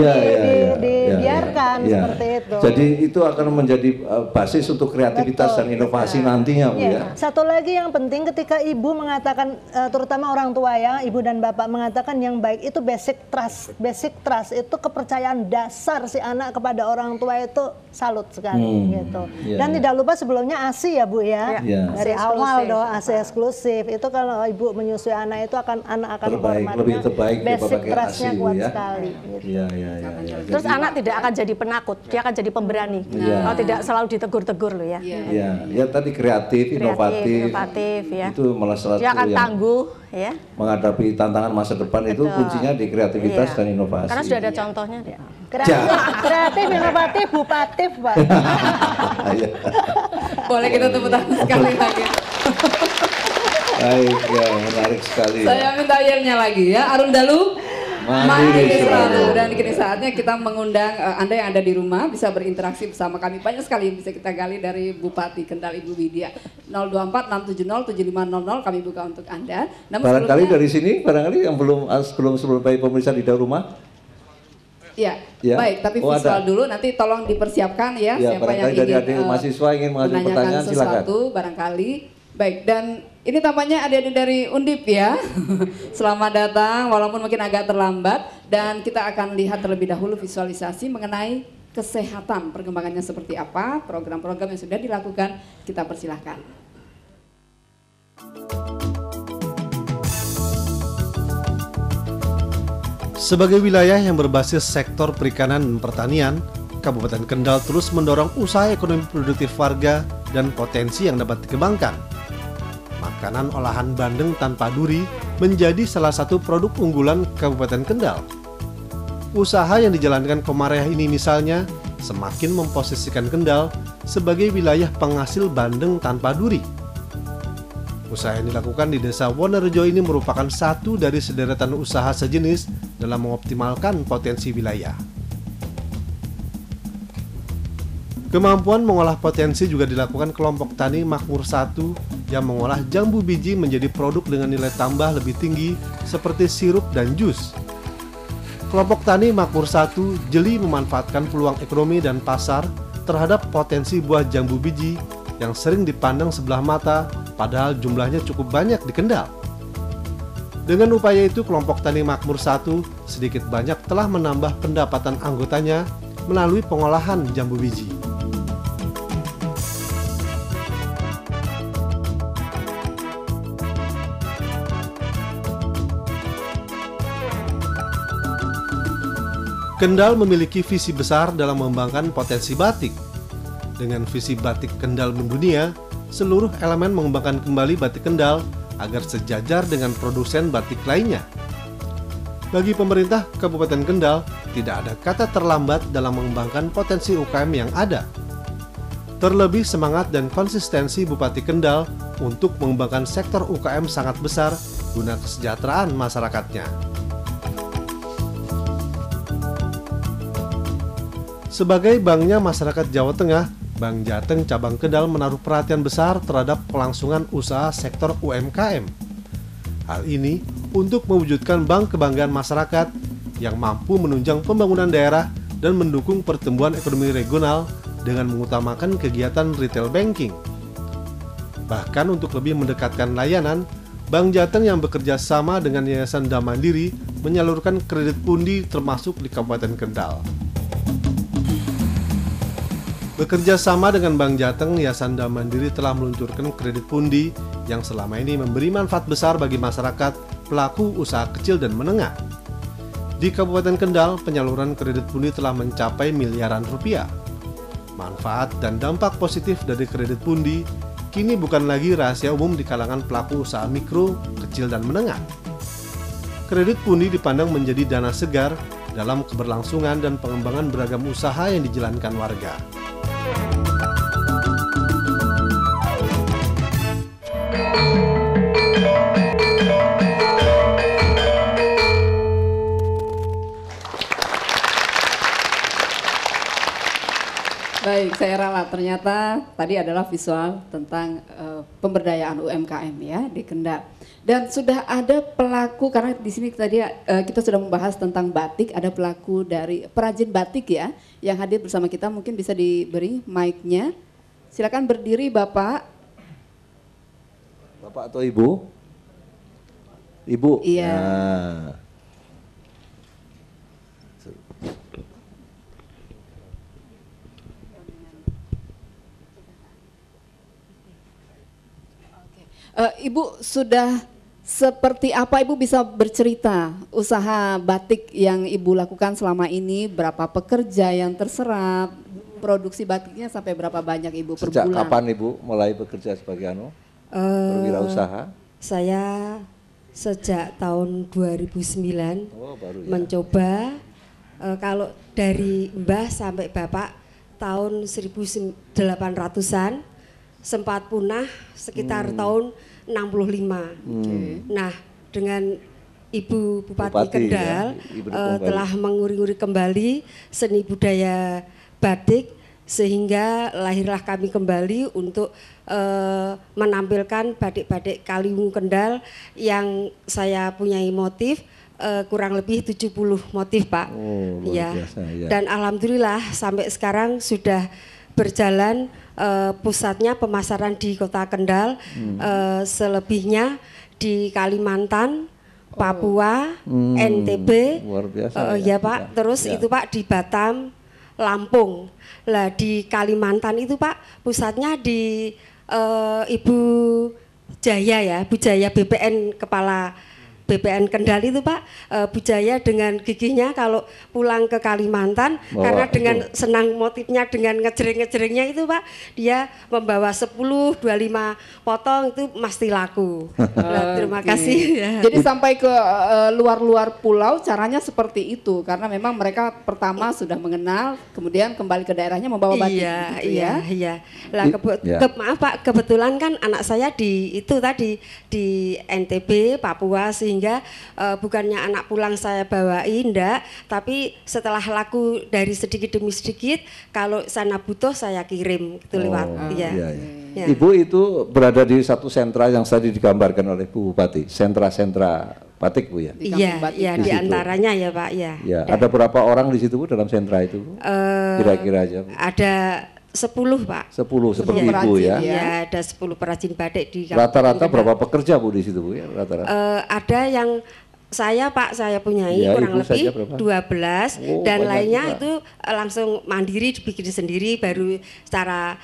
dibiarkan seperti itu. Jadi itu akan menjadi basis untuk kreativitas dan inovasi nantinya Bu ya. Satu lagi yang penting ketika ibu mengatakan, terutama orang tua ya, ibu dan bapak mengatakan yang baik itu basic trust. Basic trust itu kepercayaan dasar si anak kepada orang tua itu salut sekali gitu. Iya, Dan tidak lupa sebelumnya ASI ya Bu ya. Iya. Dari ASI awal eksklusif. dong ASI eksklusif. Itu kalau Ibu menyusui anak itu anak akan Terbaik, hormatnya. lebih terbaik daripada Basic pakai trust-nya ASI, Bu, kuat ya. sekali gitu. Iya. Terus anak tidak akan jadi penakut, dia akan jadi pemberani. Iya. Kalau tidak selalu ditegur-tegur loh ya. Iya, ya tadi kreatif, inovatif, ya. itu malah salah Dia satu akan yang tangguh ya. menghadapi tantangan masa depan itu Betul. kuncinya di kreativitas Iya. dan inovasi. Karena sudah ada contohnya. Kreatif, inovatif, bupatif Pak. Boleh kita tepuk tangan sekali lagi. Baik, ya menarik sekali. Saya minta yelnya lagi ya. Arun Dalu. Mandiri selalu. selalu. Dan kini saatnya kita mengundang Anda yang ada di rumah bisa berinteraksi bersama kami. Banyak sekali yang bisa kita gali dari Bupati Kendal Ibu Widya. 024 670 7500 kami buka untuk Anda. Namun Barangkali sebelumnya- dari sini, barangkali yang sebelum baik pemirsa di dalam rumah. Ya, Ya. baik. Tapi Oh, visual ada. dulu nanti tolong dipersiapkan ya. Ya, Siapa yang barangkali dari ingin adik mahasiswa ingin mengajukan menanyakan pertanyaan, silakan. sesuatu barangkali. Baik, dan ini tampaknya adik-adik dari Undip ya. Selamat datang, walaupun mungkin agak terlambat. Dan kita akan lihat terlebih dahulu visualisasi mengenai kesehatan, perkembangannya seperti apa, program-program yang sudah dilakukan, kita persilahkan. Sebagai wilayah yang berbasis sektor perikanan dan pertanian, Kabupaten Kendal terus mendorong usaha ekonomi produktif warga dan potensi yang dapat dikembangkan. Makanan olahan bandeng tanpa duri menjadi salah satu produk unggulan Kabupaten Kendal. Usaha yang dijalankan Komariah ini misalnya semakin memposisikan Kendal sebagai wilayah penghasil bandeng tanpa duri. Usaha yang dilakukan di Desa Wonorejo ini merupakan satu dari sederetan usaha sejenis dalam mengoptimalkan potensi wilayah. Kemampuan mengolah potensi juga dilakukan kelompok tani Makmur 1 yang mengolah jambu biji menjadi produk dengan nilai tambah lebih tinggi seperti sirup dan jus. Kelompok tani Makmur 1 jeli memanfaatkan peluang ekonomi dan pasar terhadap potensi buah jambu biji yang sering dipandang sebelah mata padahal jumlahnya cukup banyak di Kendal. Dengan upaya itu, kelompok tani Makmur 1 sedikit banyak telah menambah pendapatan anggotanya melalui pengolahan jambu biji. Kendal memiliki visi besar dalam mengembangkan potensi batik. Dengan visi batik Kendal mendunia, seluruh elemen mengembangkan kembali batik Kendal agar sejajar dengan produsen batik lainnya. Bagi pemerintah Kabupaten Kendal, tidak ada kata terlambat dalam mengembangkan potensi UKM yang ada. Terlebih semangat dan konsistensi Bupati Kendal untuk mengembangkan sektor UKM sangat besar guna kesejahteraan masyarakatnya. Sebagai banknya masyarakat Jawa Tengah, Bank Jateng Cabang Kendal menaruh perhatian besar terhadap kelangsungan usaha sektor UMKM. Hal ini untuk mewujudkan bank kebanggaan masyarakat yang mampu menunjang pembangunan daerah dan mendukung pertumbuhan ekonomi regional dengan mengutamakan kegiatan retail banking. Bahkan untuk lebih mendekatkan layanan, Bank Jateng yang bekerja sama dengan Yayasan Dam Mandiri menyalurkan kredit pundi termasuk di Kabupaten Kendal. Bekerja sama dengan Bank Jateng, Yayasan Dam Mandiri telah meluncurkan kredit pundi yang selama ini memberi manfaat besar bagi masyarakat pelaku usaha kecil dan menengah. Di Kabupaten Kendal, penyaluran kredit pundi telah mencapai miliaran rupiah. Manfaat dan dampak positif dari kredit pundi kini bukan lagi rahasia umum di kalangan pelaku usaha mikro, kecil, dan menengah. Kredit pundi dipandang menjadi dana segar dalam keberlangsungan dan pengembangan beragam usaha yang dijalankan warga. Baik, saya ralat. Ternyata tadi adalah visual tentang pemberdayaan UMKM ya di Kendal. Dan sudah ada pelaku, karena di sini tadi kita sudah membahas tentang batik, ada pelaku dari perajin batik ya yang hadir bersama kita. Mungkin bisa diberi mic-nya. Silakan berdiri Bapak. Bapak atau Ibu? Ibu? Iya. Nah. Ibu sudah seperti apa Ibu bisa bercerita usaha batik yang Ibu lakukan selama ini, berapa pekerja yang terserap, produksi batiknya sampai berapa banyak Ibu per Sejak bulan? kapan Ibu mulai bekerja sebagai berwirausaha? Saya sejak tahun 2009 baru ya. mencoba, kalau dari Mbah sampai Bapak tahun 1800-an, sempat punah sekitar tahun 65. Nah, dengan Ibu Bupati Kendal telah menguri-uri kembali seni budaya batik, sehingga lahirlah kami kembali untuk menampilkan batik-batik Kaliwungu Kendal yang saya punyai motif kurang lebih 70 motif, Pak. Ya. Biasa, ya. Dan alhamdulillah sampai sekarang sudah berjalan, pusatnya pemasaran di Kota Kendal, selebihnya di Kalimantan, Papua, NTB, luar biasa, ya Pak. Terus itu Pak di Batam, Lampung. Lah di Kalimantan itu Pak pusatnya di Ibu Jaya ya, Bu Jaya BPN, kepala BPN Kendal itu Pak, Bu Jaya dengan gigihnya kalau pulang ke Kalimantan, karena dengan senang motifnya, dengan ngejreng-ngejrengnya itu Pak, dia membawa 10-25 potong itu mesti laku. Nah, terima kasih. Ya. Jadi sampai ke luar-luar pulau caranya seperti itu, karena memang mereka pertama sudah mengenal, kemudian kembali ke daerahnya membawa batik. Iya. Lah maaf Pak, kebetulan kan anak saya di itu tadi di NTB, Papua, sehingga bukannya anak pulang saya bawain, enggak, tapi setelah laku dari sedikit demi sedikit, kalau sana butuh saya kirim gitu lewat. Ya. Ibu itu berada di satu sentra yang tadi digambarkan oleh Bu Bupati, sentra-sentra batik Bu ya? Iya, di antaranya ya Pak ya. Ya, ada berapa orang di situ Bu dalam sentra itu Bu? Kira-kira aja Bu. Ada 10 Pak. 10 seperti Ibu ya? Iya, ada 10 perajin batik di rata-rata berapa pekerja Bu di situ Bu ya? Rata-rata. Ada yang saya Pak, saya punyai kurang lebih 12 dan lainnya itu langsung mandiri dibikin sendiri, baru secara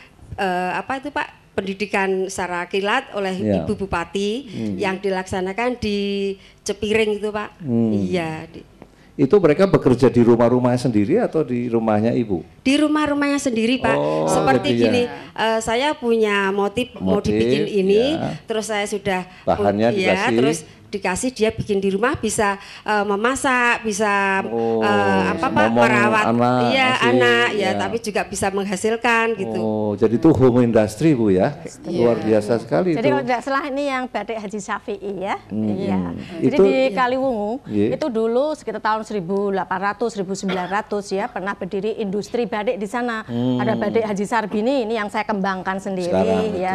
apa itu Pak, pendidikan secara kilat oleh Ibu Bupati yang dilaksanakan di Cepiring itu Pak. Iya. Itu mereka bekerja di rumah-rumahnya sendiri atau di rumahnya Ibu? Di rumah-rumahnya sendiri Pak. Seperti gini, saya punya motif mau dibikin ini, terus saya sudah bahannya dikasih, terus dikasih, dia bikin di rumah, bisa memasak, bisa merawat anak ya, tapi juga bisa menghasilkan gitu. Jadi itu home industry Bu ya, luar biasa sekali. Jadi kalau tidak salah ini yang batik Haji Syafi'i ya. Iya. Jadi di Kaliwungu itu dulu sekitar tahun 1800 1900 ya pernah berdiri industri batik di sana. Ada batik Haji Sarbini ini yang saya kembangkan sendiri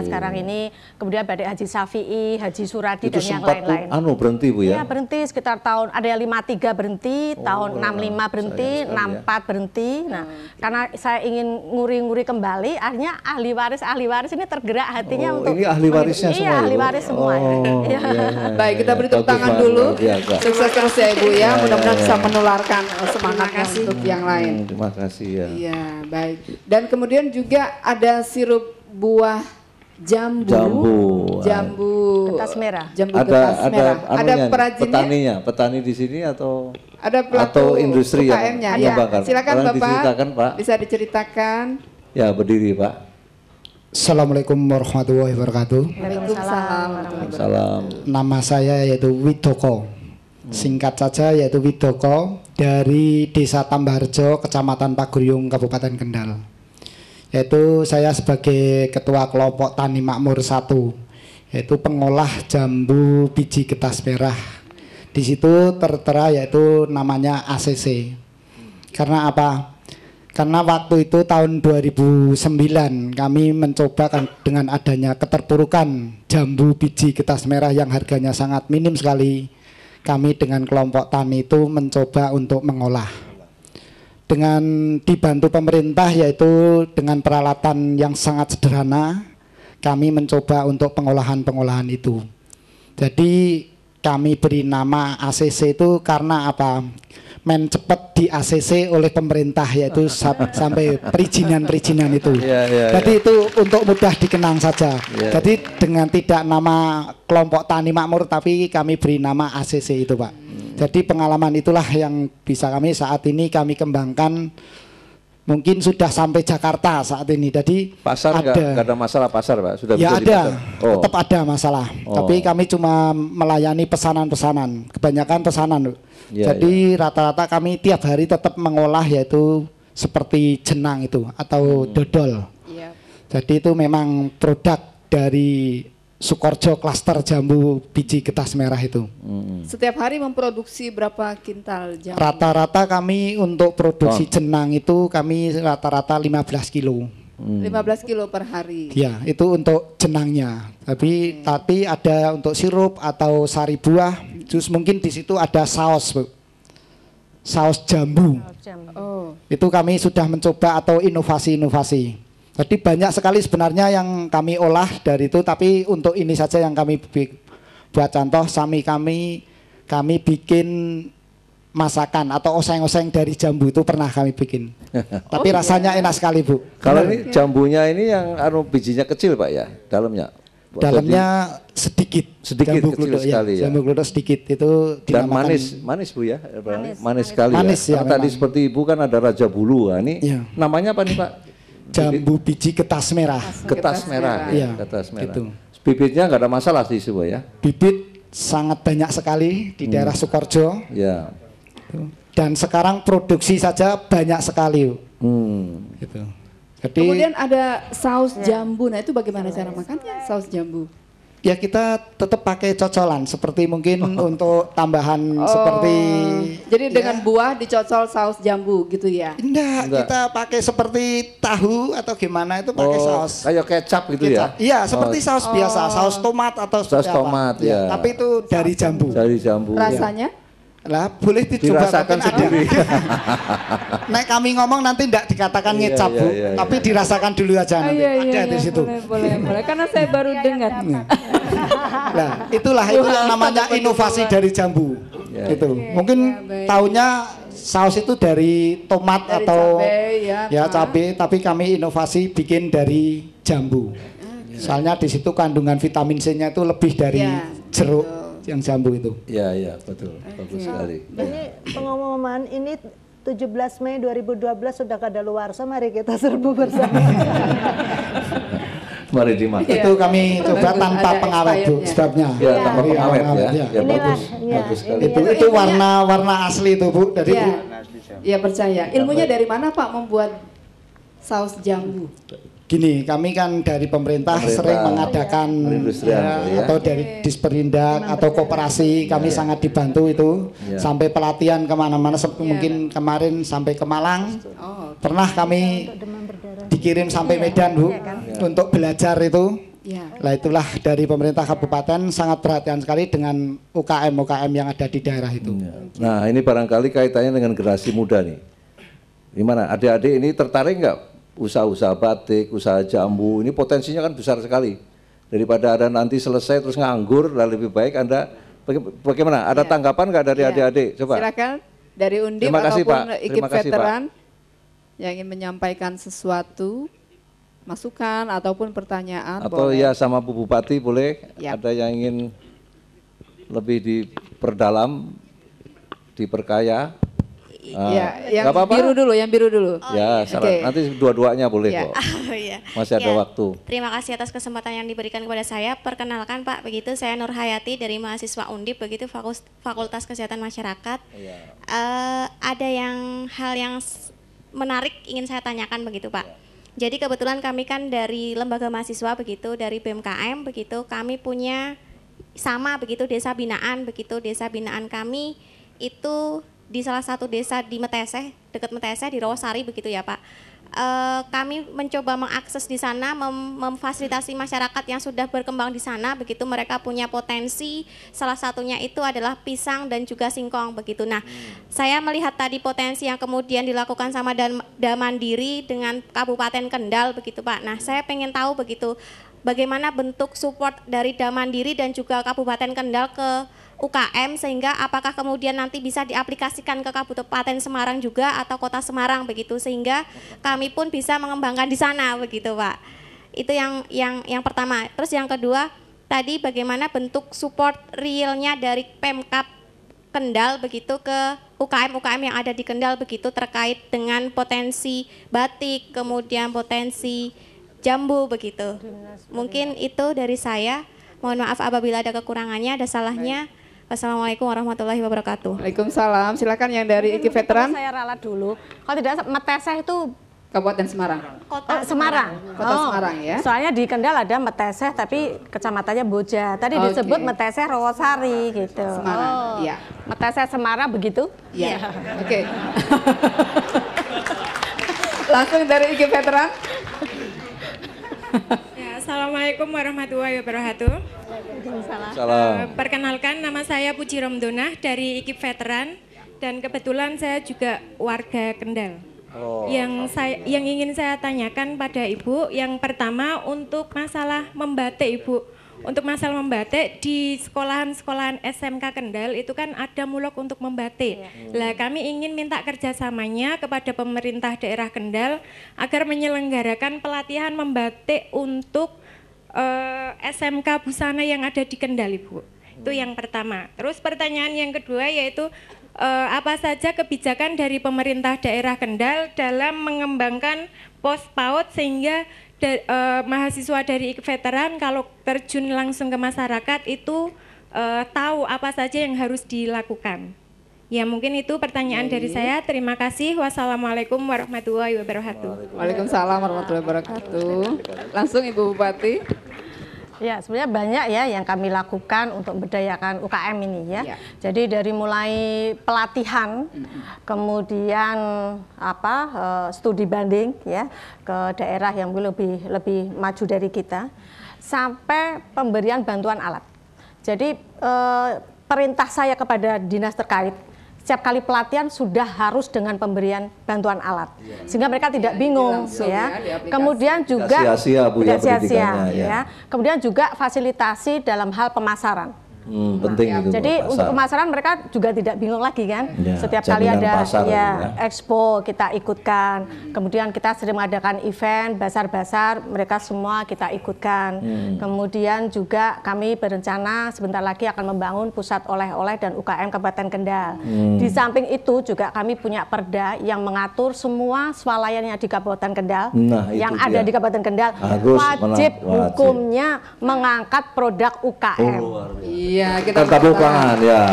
sekarang ini. Kemudian batik Haji Syafi'i, Haji Suradi itu dan yang lain-lain. Berhenti Bu ya? Iya berhenti sekitar tahun, ada yang 53 berhenti, tahun 65 berhenti, 64 berhenti. Nah karena saya ingin nguri-nguri kembali, akhirnya ahli waris ini tergerak hatinya untuk ini ahli warisnya semua. Iya ahli waris semua. Baik, kita beri tepuk tangan dulu. Sukses terus ya Ibu ya, mudah-mudahan bisa menularkan semangat untuk yang lain. Terima kasih ya. Iya baik. Dan kemudian juga ada sirup buah jambu kertas merah. Ada perajinnya, petani di sini atau ada pelaku industri UKM-nya yang ya. Silakan Bapak, Pak. Bisa diceritakan. Ya berdiri Pak. Assalamualaikum warahmatullahi wabarakatuh. Waalaikumsalam. Nama saya yaitu Widoko. Singkat saja yaitu Widoko dari Desa Tambahrejo, Kecamatan Paguyung, Kabupaten Kendal. Yaitu saya sebagai Ketua Kelompok Tani Makmur 1, yaitu pengolah jambu biji kertas merah. Di situ tertera yaitu namanya ACC. Karena apa? Karena waktu itu tahun 2009 kami mencoba dengan adanya keterpurukan jambu biji kertas merah yang harganya sangat minim sekali. Kami dengan kelompok tani itu mencoba untuk mengolah. Dengan dibantu pemerintah yaitu dengan peralatan yang sangat sederhana, kami mencoba untuk pengolahan itu. Jadi kami beri nama ACC itu karena apa? Main cepet di ACC oleh pemerintah, yaitu sampai perizinan-perizinan itu. Jadi itu untuk mudah dikenang saja. Jadi dengan tidak nama kelompok tani makmur, tapi kami beri nama ACC itu, Pak. Jadi pengalaman itulah yang bisa kami saat ini kami kembangkan. Mungkin sudah sampai Jakarta saat ini. Jadi pasar nggak ada masalah pasar, Pak? Sudah ya bisa ada, tetap ada masalah. Tapi kami cuma melayani pesanan-pesanan, kebanyakan pesanan. Jadi rata-rata kami tiap hari tetap mengolah, yaitu seperti jenang itu atau dodol. Jadi itu memang produk dari Sukorjo Klaster Jambu Biji Getas Merah itu. Setiap hari memproduksi berapa kintal jambu? Rata-rata kami untuk produksi jenang itu kami rata-rata 15 kilo. 15 kilo per hari. Ya, itu untuk jenangnya. Tapi ada untuk sirup atau sari buah. Terus mungkin di situ ada saus, Bu. Saus jambu. Itu kami sudah mencoba atau inovasi-inovasi. Jadi banyak sekali sebenarnya yang kami olah dari itu, tapi untuk ini saja yang kami buat contoh. Kami bikin masakan atau oseng-oseng dari jambu itu pernah kami bikin. Tapi rasanya enak sekali, Bu. Kalau ini jambunya ini yang bijinya kecil, Pak, ya, dalamnya. Dalamnya sedikit jambu kecil kluduk, sekali ya. Jambu kluduk sedikit itu dan dinamakan manis, Bu, ya. Manis sekali. Manis, ya. Tadi seperti Ibu kan ada Raja Bulu. Nah, ini namanya apa nih, Pak? Jambu biji getas merah. Getas merah. Iya, getas merah. gitu. Bibitnya nggak ada masalah sih, Bu, ya. Bibit sangat banyak sekali di daerah Sukorjo. Ya. Dan sekarang produksi saja banyak sekali. Gitu. Jadi, kemudian ada saus jambu. Nah, itu bagaimana cara makannya saus jambu? Ya kita tetap pakai cocolan seperti mungkin untuk tambahan seperti. Jadi dengan buah dicocol saus jambu gitu ya? Enggak. Kita pakai seperti tahu atau gimana itu pakai saus. Kayak kecap gitu ya? Iya, seperti saus biasa, saus tomat atau saus tomat ya. Tapi itu dari jambu. Dari jambu. Rasanya? Lah boleh dicoba, dirasakan sendiri. Nek kami ngomong nanti tidak dikatakan ngecap, Bu, tapi dirasakan dulu aja nanti. Ada di situ. Boleh, karena saya baru dengar. Nah, itulah namanya inovasi dari jambu. Gitu. Mungkin taunya saus itu dari tomat dari atau cabai, tapi kami inovasi bikin dari jambu. Soalnya di situ kandungan vitamin C-nya itu lebih dari jeruk. Yang jambu itu. Iya, betul. Bagus sekali. Ini pengumuman ini 17 Mei 2012 sudah kadaluarsa, mari kita serbu bersama. Mari dimakan. Itu kami coba tanpa pengawet, Bu, sebabnya. Ya, tanpa pengawet ya. Ya, bagus. Bagus sekali. Itu warna asli itu, Bu, dari Bu. Iya, percaya. Ilmunya dari mana, Pak, membuat saus jambu? Gini, kami kan dari pemerintah sering mengadakan atau dari Disperindak atau koperasi, kami sangat dibantu itu sampai pelatihan kemana-mana. Mungkin kemarin sampai ke Malang, pernah kami dikirim sampai Medan, Bu, untuk belajar itu. Nah, itulah dari pemerintah kabupaten sangat perhatian sekali dengan UKM yang ada di daerah itu. Nah, ini barangkali kaitannya dengan generasi muda nih. Gimana, adik-adik ini tertarik nggak? Usaha-usaha batik, usaha jambu, ini potensinya kan besar sekali. Daripada Anda nanti selesai terus nganggur, lah lebih baik Anda, bagaimana? Ada tanggapan nggak dari adik-adik? Coba. Silakan dari Undip ataupun IKIP veteran yang ingin menyampaikan sesuatu, masukan ataupun pertanyaan. Atau boleh. Ya sama Bu Bupati boleh, ada yang ingin lebih diperdalam, diperkaya. Yang biru dulu. Ya, nanti dua-duanya boleh kok. Masih ada waktu. Terima kasih atas kesempatan yang diberikan kepada saya. Perkenalkan Pak, begitu saya Nur Hayati dari mahasiswa Undip, begitu Fakultas Kesehatan Masyarakat. Ada hal yang menarik ingin saya tanyakan begitu Pak. Jadi kebetulan kami kan dari lembaga mahasiswa begitu, dari BMKM begitu, kami punya sama begitu desa binaan begitu, desa binaan kami itu di salah satu desa di Meteseh, dekat Meteseh di Rawasari begitu ya Pak. Kami mencoba mengakses di sana, memfasilitasi masyarakat yang sudah berkembang di sana begitu, mereka punya potensi, salah satunya itu adalah pisang dan juga singkong begitu. Nah, saya melihat tadi potensi yang kemudian dilakukan sama Damandiri dengan Kabupaten Kendal begitu Pak. Nah, saya pengen tahu begitu, bagaimana bentuk support dari Damandiri dan juga Kabupaten Kendal ke UKM, sehingga apakah kemudian nanti bisa diaplikasikan ke Kabupaten Semarang juga atau Kota Semarang begitu, sehingga kami pun bisa mengembangkan di sana begitu Pak. Itu yang pertama. Terus yang kedua tadi bagaimana bentuk support realnya dari Pemkab Kendal begitu ke UKM-UKM yang ada di Kendal begitu, terkait dengan potensi batik, kemudian potensi jambu begitu. Mungkin itu dari saya. Mohon maaf apabila ada kekurangannya, ada salahnya. Wassalamualaikum warahmatullahi wabarakatuh. Waalaikumsalam. Silakan yang dari IKIP Veteran. Saya ralat dulu. Kalau tidak Meteseh itu Kabupaten Semarang. Kota Semarang. Kota Semarang ya. Soalnya di Kendal ada Meteseh tapi kecamatannya Boja. Tadi disebut Meteseh Rawasari gitu. Semarang. Iya. Meteseh Semarang begitu? Iya. Oke. Langsung dari IKIP Veteran. Ya, Assalamualaikum warahmatullahi wabarakatuh. Salam. Perkenalkan, nama saya Puji Romdonah dari IKIP Veteran dan kebetulan saya juga warga Kendal. Yang ingin saya tanyakan pada Ibu, yang pertama untuk masalah membatik Ibu. Untuk masalah membatik di sekolahan-sekolahan SMK Kendal itu kan ada mulok untuk membatik. Lah kami ingin minta kerjasamanya kepada pemerintah daerah Kendal agar menyelenggarakan pelatihan membatik untuk SMK Busana yang ada di Kendal Ibu. Itu yang pertama. Terus pertanyaan yang kedua yaitu apa saja kebijakan dari pemerintah daerah Kendal dalam mengembangkan pos PAUD sehingga mahasiswa dari IKIP Veteran kalau terjun langsung ke masyarakat itu tahu apa saja yang harus dilakukan. Ya mungkin itu pertanyaan dari saya. Terima kasih. Wassalamualaikum warahmatullahi wabarakatuh. Waalaikumsalam warahmatullahi wabarakatuh. Langsung Ibu Bupati. Ya, sebenarnya banyak ya yang kami lakukan untuk memberdayakan UKM ini ya. Jadi dari mulai pelatihan, kemudian studi banding ya ke daerah yang lebih maju dari kita, sampai pemberian bantuan alat. Jadi perintah saya kepada dinas terkait, setiap kali pelatihan sudah harus dengan pemberian bantuan alat, sehingga mereka tidak bingung ya. Kemudian juga tidak sia-sia ya. Kemudian juga fasilitasi dalam hal pemasaran. Penting itu. Jadi untuk pemasaran mereka juga tidak bingung lagi kan. Setiap kali ada expo kita ikutkan. Kemudian kita sering mengadakan event, basar-basar, mereka semua kita ikutkan. Kemudian juga kami berencana sebentar lagi akan membangun pusat oleh-oleh dan UKM Kabupaten Kendal. Di samping itu juga kami punya perda yang mengatur semua swalayan yang di Kabupaten Kendal, yang ada di Kabupaten Kendal wajib hukumnya mengangkat produk UKM. Iya, kita tepuk tangan ya.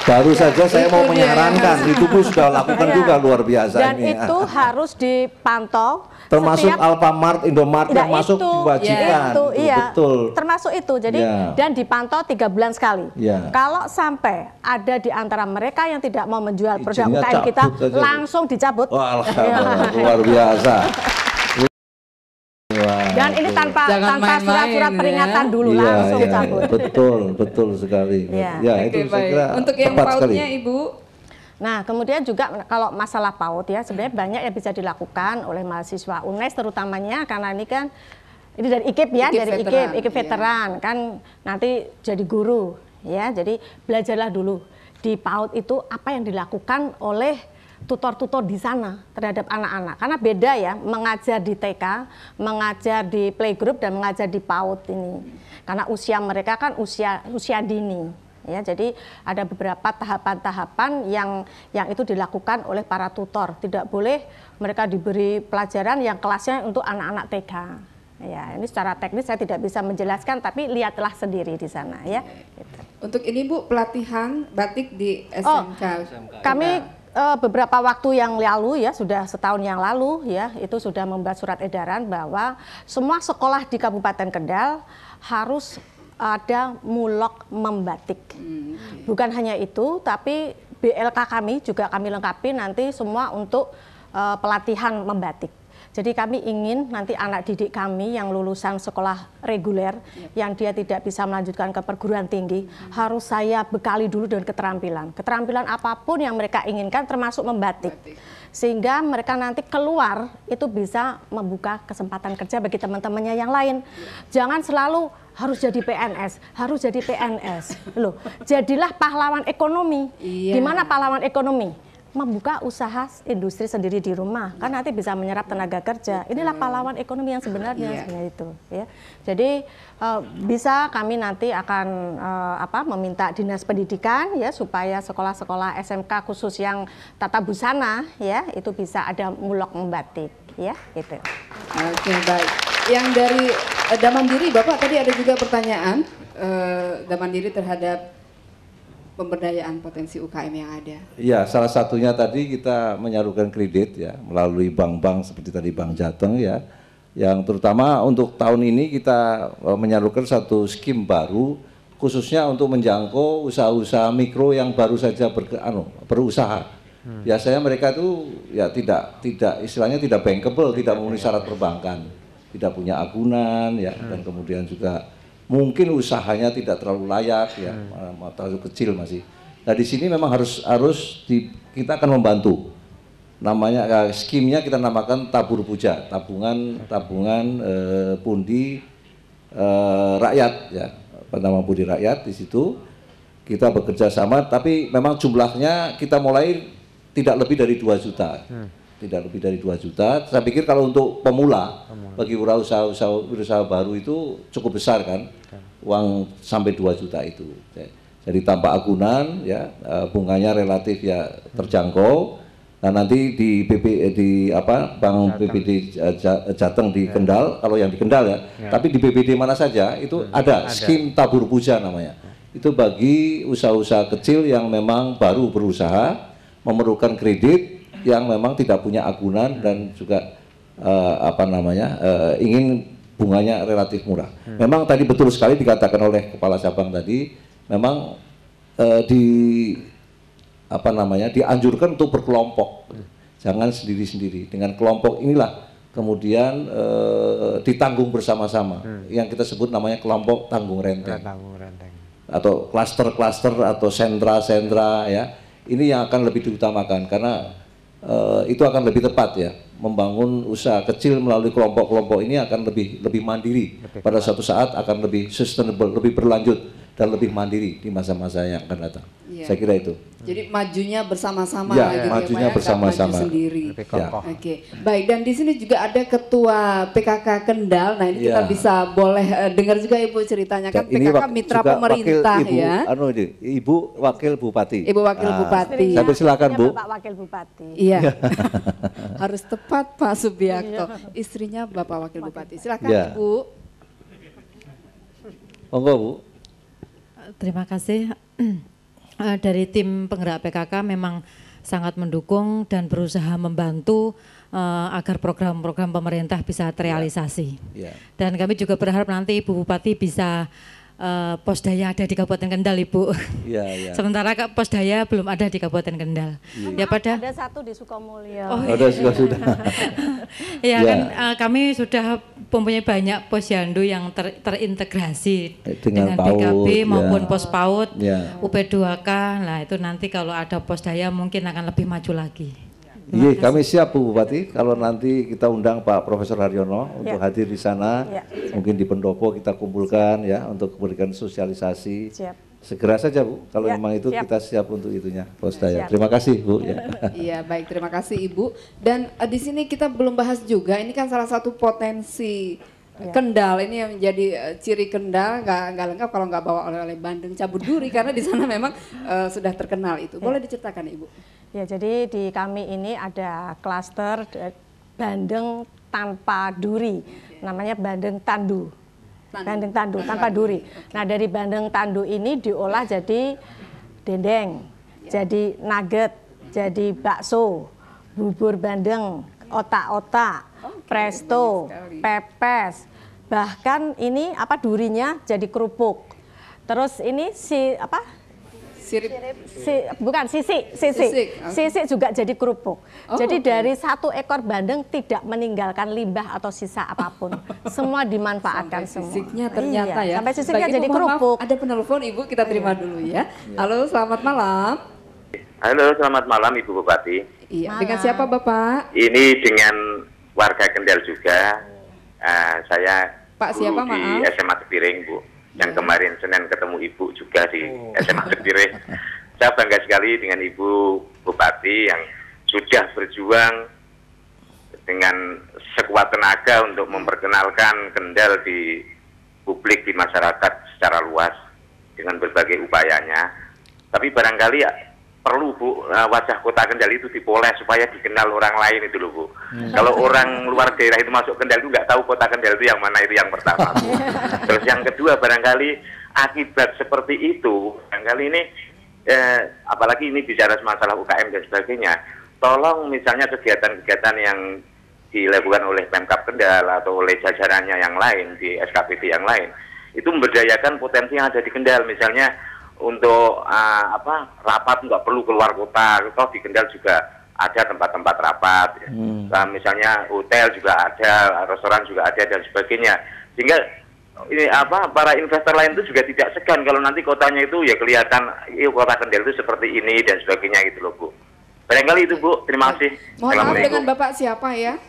Baru saja saya mau menyarankan, itu pun sudah lakukan juga luar biasa. Dan ini. itu harus dipantau. Termasuk Alfamart, Indomaret yang masuk diwajibkan. Betul. Termasuk itu. Jadi dan dipantau 3 bulan sekali. Kalau sampai ada di antara mereka yang tidak mau menjual produk UKM kita, langsung dicabut. Luar biasa. Dan ini tanpa surat-surat peringatan dulu langsung cabut. Betul sekali. Itu saya kira untuk yang PAUD-nya Ibu. Nah, kemudian juga kalau masalah PAUD ya sebenarnya banyak yang bisa dilakukan oleh mahasiswa UNES terutamanya karena ini kan ini dari IKIP ya, dari IKIP Veteran kan nanti jadi guru ya. Jadi belajarlah dulu di PAUD itu apa yang dilakukan oleh tutor-tutor di sana terhadap anak-anak. Karena beda ya mengajar di TK, mengajar di playgroup dan mengajar di PAUD ini. Karena usia mereka kan usia dini. Ya, jadi ada beberapa tahapan-tahapan yang itu dilakukan oleh para tutor. Tidak boleh mereka diberi pelajaran yang kelasnya untuk anak-anak TK. Ya, ini secara teknis saya tidak bisa menjelaskan, tapi lihatlah sendiri di sana ya. Untuk ini Bu, pelatihan batik di SMK. Kami beberapa waktu yang lalu ya, sudah setahun yang lalu ya, itu sudah membuat surat edaran bahwa semua sekolah di Kabupaten Kendal harus ada mulok membatik. Bukan hanya itu, tapi BLK kami juga kami lengkapi nanti semua untuk pelatihan membatik. Jadi kami ingin nanti anak didik kami yang lulusan sekolah reguler, yang dia tidak bisa melanjutkan ke perguruan tinggi, harus saya bekali dulu dengan keterampilan. Keterampilan apapun yang mereka inginkan termasuk membatik. sehingga mereka nanti keluar itu bisa membuka kesempatan kerja bagi teman-temannya yang lain. Jangan selalu harus jadi PNS, harus jadi PNS. Loh, jadilah pahlawan ekonomi. Gimana pahlawan ekonomi? Membuka usaha industri sendiri di rumah, kan nanti bisa menyerap tenaga kerja. Inilah pahlawan ekonomi yang sebenarnya, sebenarnya itu. Ya. Jadi bisa kami nanti akan meminta dinas pendidikan ya supaya sekolah-sekolah SMK khusus yang tata busana ya itu bisa ada mulok membatik ya gitu. Oke, baik. Yang dari Damandiri, Bapak tadi ada juga pertanyaan Damandiri terhadap pemberdayaan potensi UKM yang ada. Iya, salah satunya tadi kita menyalurkan kredit ya melalui bank-bank seperti tadi Bank Jateng ya, yang terutama untuk tahun ini kita menyalurkan satu skim baru khususnya untuk menjangkau usaha-usaha mikro yang baru saja berusaha. Biasanya mereka itu ya tidak istilahnya tidak bankable, tidak memenuhi syarat perbankan, tidak punya agunan ya, dan kemudian juga mungkin usahanya tidak terlalu layak ya, terlalu kecil masih. Nah di sini memang kita akan membantu. Namanya skimnya kita namakan tabur puja, tabungan pundi rakyat ya, nama pundi rakyat. Di situ kita bekerja sama, tapi memang jumlahnya kita mulai tidak lebih dari 2 juta. Tidak lebih dari 2 juta. Saya pikir kalau untuk pemula, bagi usaha baru itu cukup besar kan, uang sampai 2 juta itu. Jadi tanpa agunan, ya bunganya relatif ya terjangkau. Nah nanti di Bank BPD Jateng di Kendal, kalau yang di Kendal ya, tapi di BPD mana saja itu ada skim tabur puja namanya. Itu bagi usaha-usaha kecil yang memang baru berusaha, memerlukan kredit, yang memang tidak punya agunan dan juga ingin bunganya relatif murah. Memang tadi betul sekali dikatakan oleh Kepala Cabang tadi, memang dianjurkan untuk berkelompok, jangan sendiri-sendiri. Dengan kelompok inilah kemudian ditanggung bersama-sama, yang kita sebut namanya kelompok tanggung renteng, atau klaster-klaster atau sentra-sentra ya. Ini yang akan lebih diutamakan karena itu akan lebih tepat ya, membangun usaha kecil melalui kelompok-kelompok ini akan lebih mandiri, pada suatu saat akan lebih sustainable, lebih berlanjut dan lebih mandiri di masa-masa yang akan datang. Saya kira itu. Jadi majunya bersama-sama ya, gitu majunya ya, bersama-sama sendiri. Ya. Oke, baik. Dan di sini juga ada Ketua PKK Kendal. Nah ini kita bisa boleh dengar juga Ibu ceritanya kan, PKK mitra pemerintah ya. Ibu Wakil Bupati. Ibu Wakil Bupati. Sampai silakan Bu. Bapak Wakil Bupati. Iya. Harus tepat Pak Subiakto. Istrinya Bapak Wakil Bupati. Silakan Ibu. Monggo Bu. Terima kasih. Dari tim penggerak PKK memang sangat mendukung dan berusaha membantu agar program-program pemerintah bisa terrealisasi. Dan kami juga berharap nanti Ibu Bupati bisa Posdaya ada di Kabupaten Kendal, Ibu. Sementara Posdaya belum ada di Kabupaten Kendal. Ya ada satu di Sukamulya. Sudah. Kan kami sudah mempunyai banyak posyandu yang terintegrasi dengan BKB maupun pos PAUD, UP2K. Nah itu nanti kalau ada Posdaya mungkin akan lebih maju lagi. Iya, kami siap Bu Bupati. Kalau nanti kita undang Pak Profesor Haryono untuk hadir di sana, mungkin di pendopo kita kumpulkan ya untuk memberikan sosialisasi. Segera saja Bu, kalau memang itu kita siap untuk itunya, Posdaya. Terima kasih Bu. Iya baik, terima kasih Ibu. Dan di sini kita belum bahas juga, ini kan salah satu potensi Kendal, ini yang menjadi ciri Kendal, nggak lengkap kalau nggak bawa oleh-oleh Bandeng Cabut Duri, karena di sana memang sudah terkenal itu. Boleh diceritakan Ibu? Ya, jadi di kami ini ada klaster bandeng tanpa duri, namanya bandeng tandu. Bandeng tandu tanpa duri. Nah, dari bandeng tandu ini diolah jadi dendeng, jadi nugget, jadi bakso, bubur bandeng, otak-otak, presto, pepes. Bahkan ini durinya jadi kerupuk. Terus ini sisik juga jadi kerupuk. Jadi dari 1 ekor bandeng tidak meninggalkan limbah atau sisa apapun. Semua dimanfaatkan semua. Sisiknya ternyata ya. Sampai sisiknya jadi kerupuk. Ada penelpon Ibu, kita terima dulu ya. Halo, selamat malam. Halo, selamat malam Ibu Bupati. Iya, dengan siapa Bapak? Ini dengan warga Kendal juga. Saya Pak siapa, di maaf? SMA Kepiring, Bu. Yang kemarin Senin ketemu Ibu juga di SMA Kepiring. Saya bangga sekali dengan Ibu Bupati yang sudah berjuang dengan sekuat tenaga untuk memperkenalkan Kendal di publik, di masyarakat secara luas dengan berbagai upayanya. Tapi barangkali ya, perlu Bu, wajah kota Kendal itu dipoles supaya dikenal orang lain itu loh Bu. Kalau orang luar daerah itu masuk Kendal itu nggak tahu kota Kendal itu yang mana, itu yang pertama. Terus yang kedua, barangkali akibat seperti itu, barangkali ini apalagi ini bicara masalah UKM dan sebagainya, tolong misalnya kegiatan-kegiatan yang dilakukan oleh Pemkab Kendal atau oleh jajarannya yang lain di SKPD yang lain, itu memberdayakan potensi yang ada di Kendal. Misalnya untuk rapat nggak perlu keluar kota, toh di Kendal juga ada tempat-tempat rapat, misalnya hotel juga ada, restoran juga ada dan sebagainya. Sehingga ini para investor lain itu juga tidak segan kalau nanti kotanya itu ya kelihatan, kota Kendal itu seperti ini dan sebagainya gitu loh Bu. Barangkali itu Bu, terima kasih. Mohon maaf, dengan Bapak siapa ya?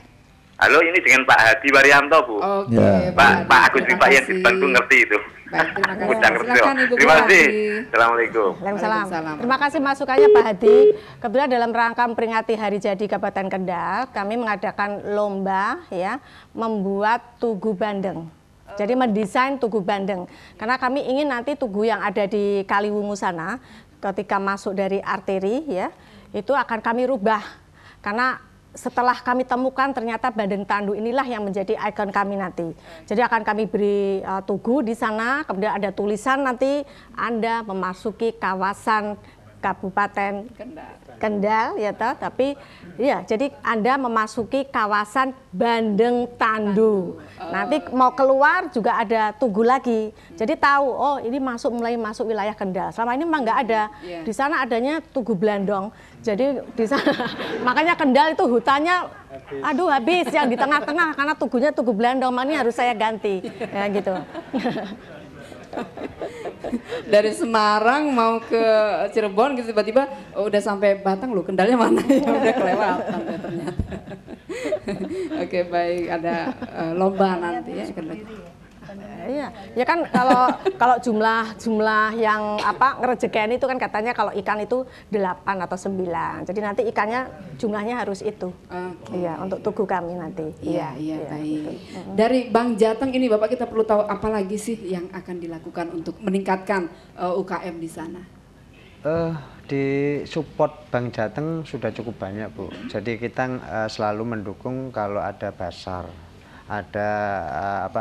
Halo, ini dengan Pak Hadi Waryanto Bu. Oke, Pak Agus Pak yang dibantu ngerti itu. Baik, terima kasih. Silakan, Ibu. Terima kasih. Assalamualaikum. Waalaikumsalam. Terima kasih masukannya Pak Hadi. Kebetulan dalam rangka memperingati Hari Jadi Kabupaten Kendal, kami mengadakan lomba ya, membuat tugu bandeng. Jadi mendesain tugu bandeng. Karena kami ingin nanti tugu yang ada di Kaliwungu sana, ketika masuk dari arteri ya, itu akan kami rubah. Karena setelah kami temukan ternyata Bandeng Tandu inilah yang menjadi ikon kami nanti. Jadi akan kami beri tugu di sana, kemudian ada tulisan nanti Anda memasuki kawasan Kabupaten Kendal ya toh, tapi ya jadi Anda memasuki kawasan Bandeng Tandu. Nanti mau keluar juga ada tugu lagi. Jadi tahu oh ini mulai masuk wilayah Kendal. Selama ini memang nggak ada. Di sana adanya tugu Blandong. Jadi di sana makanya Kendal itu hutannya aduh habis yang di tengah-tengah karena tugunya tugu Blandong. Ini harus saya ganti. Ya gitu. Dari Semarang mau ke Cirebon gitu tiba-tiba udah sampai Batang loh, Kendalnya mana ya, udah kelewatan ya ternyata. Oke, baik, ada lomba nanti ya Kendal. Iya, ya kan kalau jumlah yang ngerejeken itu kan katanya kalau ikan itu 8 atau 9. Jadi nanti ikannya jumlahnya harus itu. Iya, untuk tugu kami nanti. Iya, baik. Dari Bang Jateng ini Bapak, kita perlu tahu apa lagi sih yang akan dilakukan untuk meningkatkan UKM di sana? Di support Bang Jateng sudah cukup banyak Bu. Jadi kita selalu mendukung kalau ada pasar, ada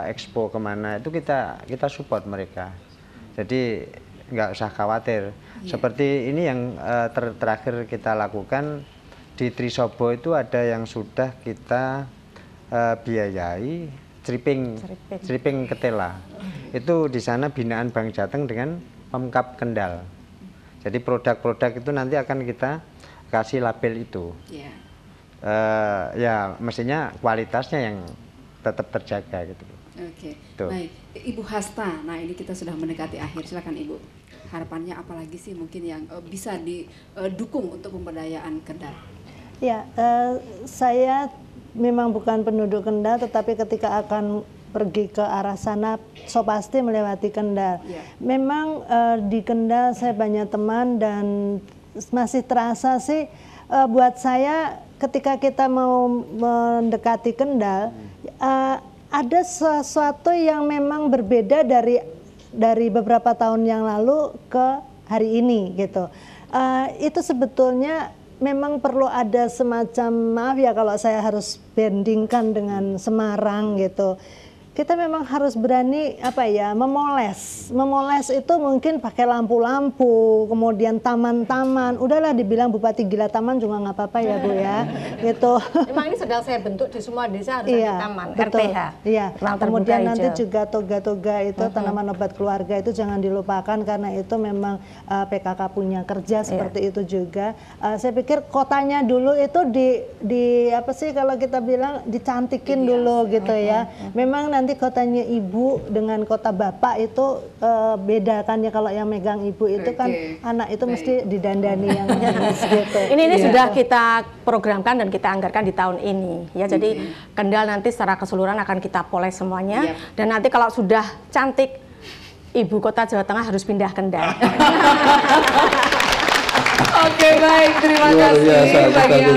expo kemana itu kita support mereka. Jadi nggak usah khawatir. Seperti ini yang terakhir kita lakukan di Trisobo itu ada yang sudah kita biayai stripping ketela. Itu di sana binaan Bang Jateng dengan Pemkab Kendal. Jadi produk-produk itu nanti akan kita kasih label itu. Ya mestinya kualitasnya yang tetap terjaga gitu. Oke, baik. Ibu Hasta, nah ini kita sudah mendekati akhir, silakan Ibu. Harapannya apa lagi sih mungkin yang bisa didukung untuk pemberdayaan Kendal? Ya, saya memang bukan penduduk Kendal, tetapi ketika akan pergi ke arah sana, so pasti melewati Kendal. Memang di Kendal saya banyak teman dan masih terasa sih buat saya ketika kita mau mendekati Kendal, ada sesuatu yang memang berbeda dari beberapa tahun yang lalu ke hari ini gitu. Itu sebetulnya memang perlu ada semacam, maaf ya kalau saya harus bandingkan dengan Semarang gitu. Kita memang harus berani memoles. Memoles itu mungkin pakai lampu-lampu, kemudian taman-taman. Udahlah dibilang Bupati gila taman juga nggak apa-apa ya Bu ya, gitu. Memang ini sedang saya bentuk di semua desa harus ada taman, betul. RTH. Iya. Kemudian nanti hijau. juga toga-toga itu tanaman obat keluarga itu jangan dilupakan karena itu memang PKK punya kerja seperti itu juga. Saya pikir kotanya dulu itu kalau kita bilang dicantikin dulu gitu ya. Memang nanti kotanya ibu dengan kota bapak itu beda kan ya, kalau yang megang ibu itu kan anak itu mesti didandani yang gitu. Ini sudah kita programkan dan kita anggarkan di tahun ini ya. Jadi Kendal nanti secara keseluruhan akan kita poles semuanya dan nanti kalau sudah cantik ibu kota Jawa Tengah harus pindah Kendal. Oke, baik, terima kasih.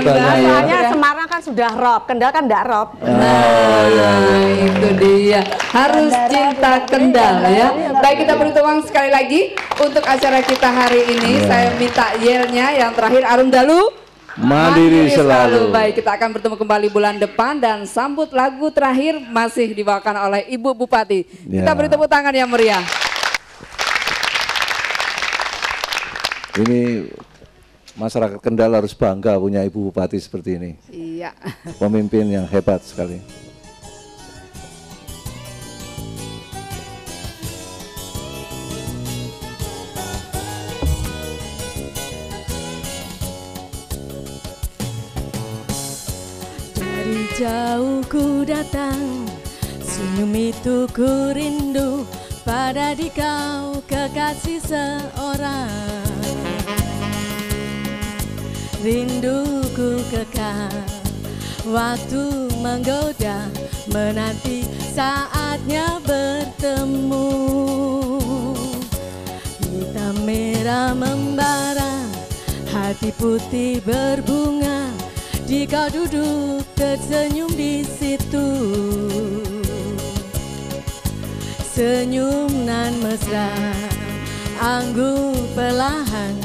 Soalnya Semarang kan sudah rob, Kendal kan enggak rob. Itu dia. Harus cinta Kendal ya. Baik, kita beri tepuk sekali lagi untuk acara kita hari ini. Saya minta yelnya yang terakhir, Arum Dalu. Mandiri selalu. Baik, kita akan bertemu kembali bulan depan dan sambut lagu terakhir masih dibawakan oleh Ibu Bupati. Kita beri tepuk tangan yang meriah. Ini masyarakat Kendal harus bangga punya Ibu Bupati seperti ini. Iya. Pemimpin yang hebat sekali. Dari jauh ku datang, senyum itu ku rindu, pada di kau kekasih seorang. Rinduku kekal, waktu menggoda, menanti saatnya bertemu. Hitam merah membara, hati putih berbunga, jika duduk tersenyum di situ. Senyum nan mesra, anggun perlahan,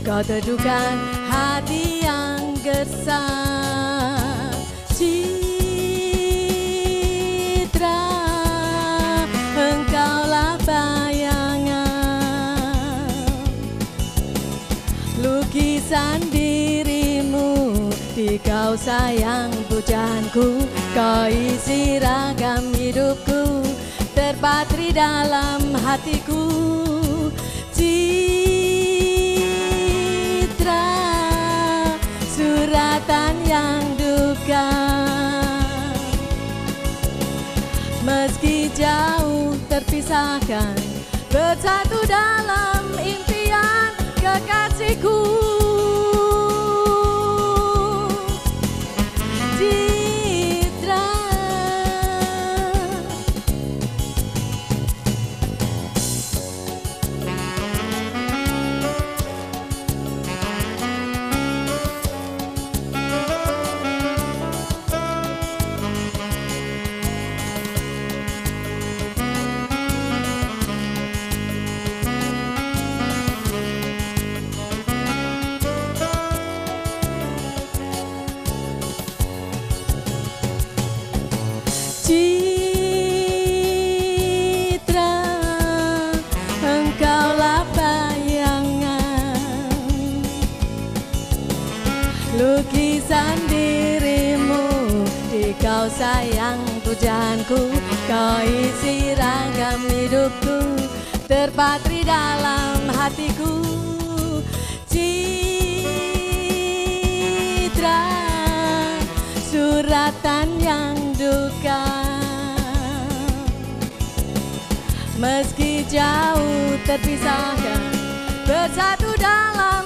kau teduhkan hati yang gersang. Citra, engkaulah bayangan, lukisan dirimu di kau sayang pujaanku, kau isi ragam hidupku, terpatri dalam hatiku. Suratan yang duka, meski jauh terpisahkan, bersatu dalam impian kekasihku. Citra, Citra, engkaulah bayangan, lukisan dirimu di kau sayang pujaanku, kau isi ragam hidupku, terpatri dalam hatiku. Citra, suratan yang duka, meski jauh terpisahkan, bersatu dalam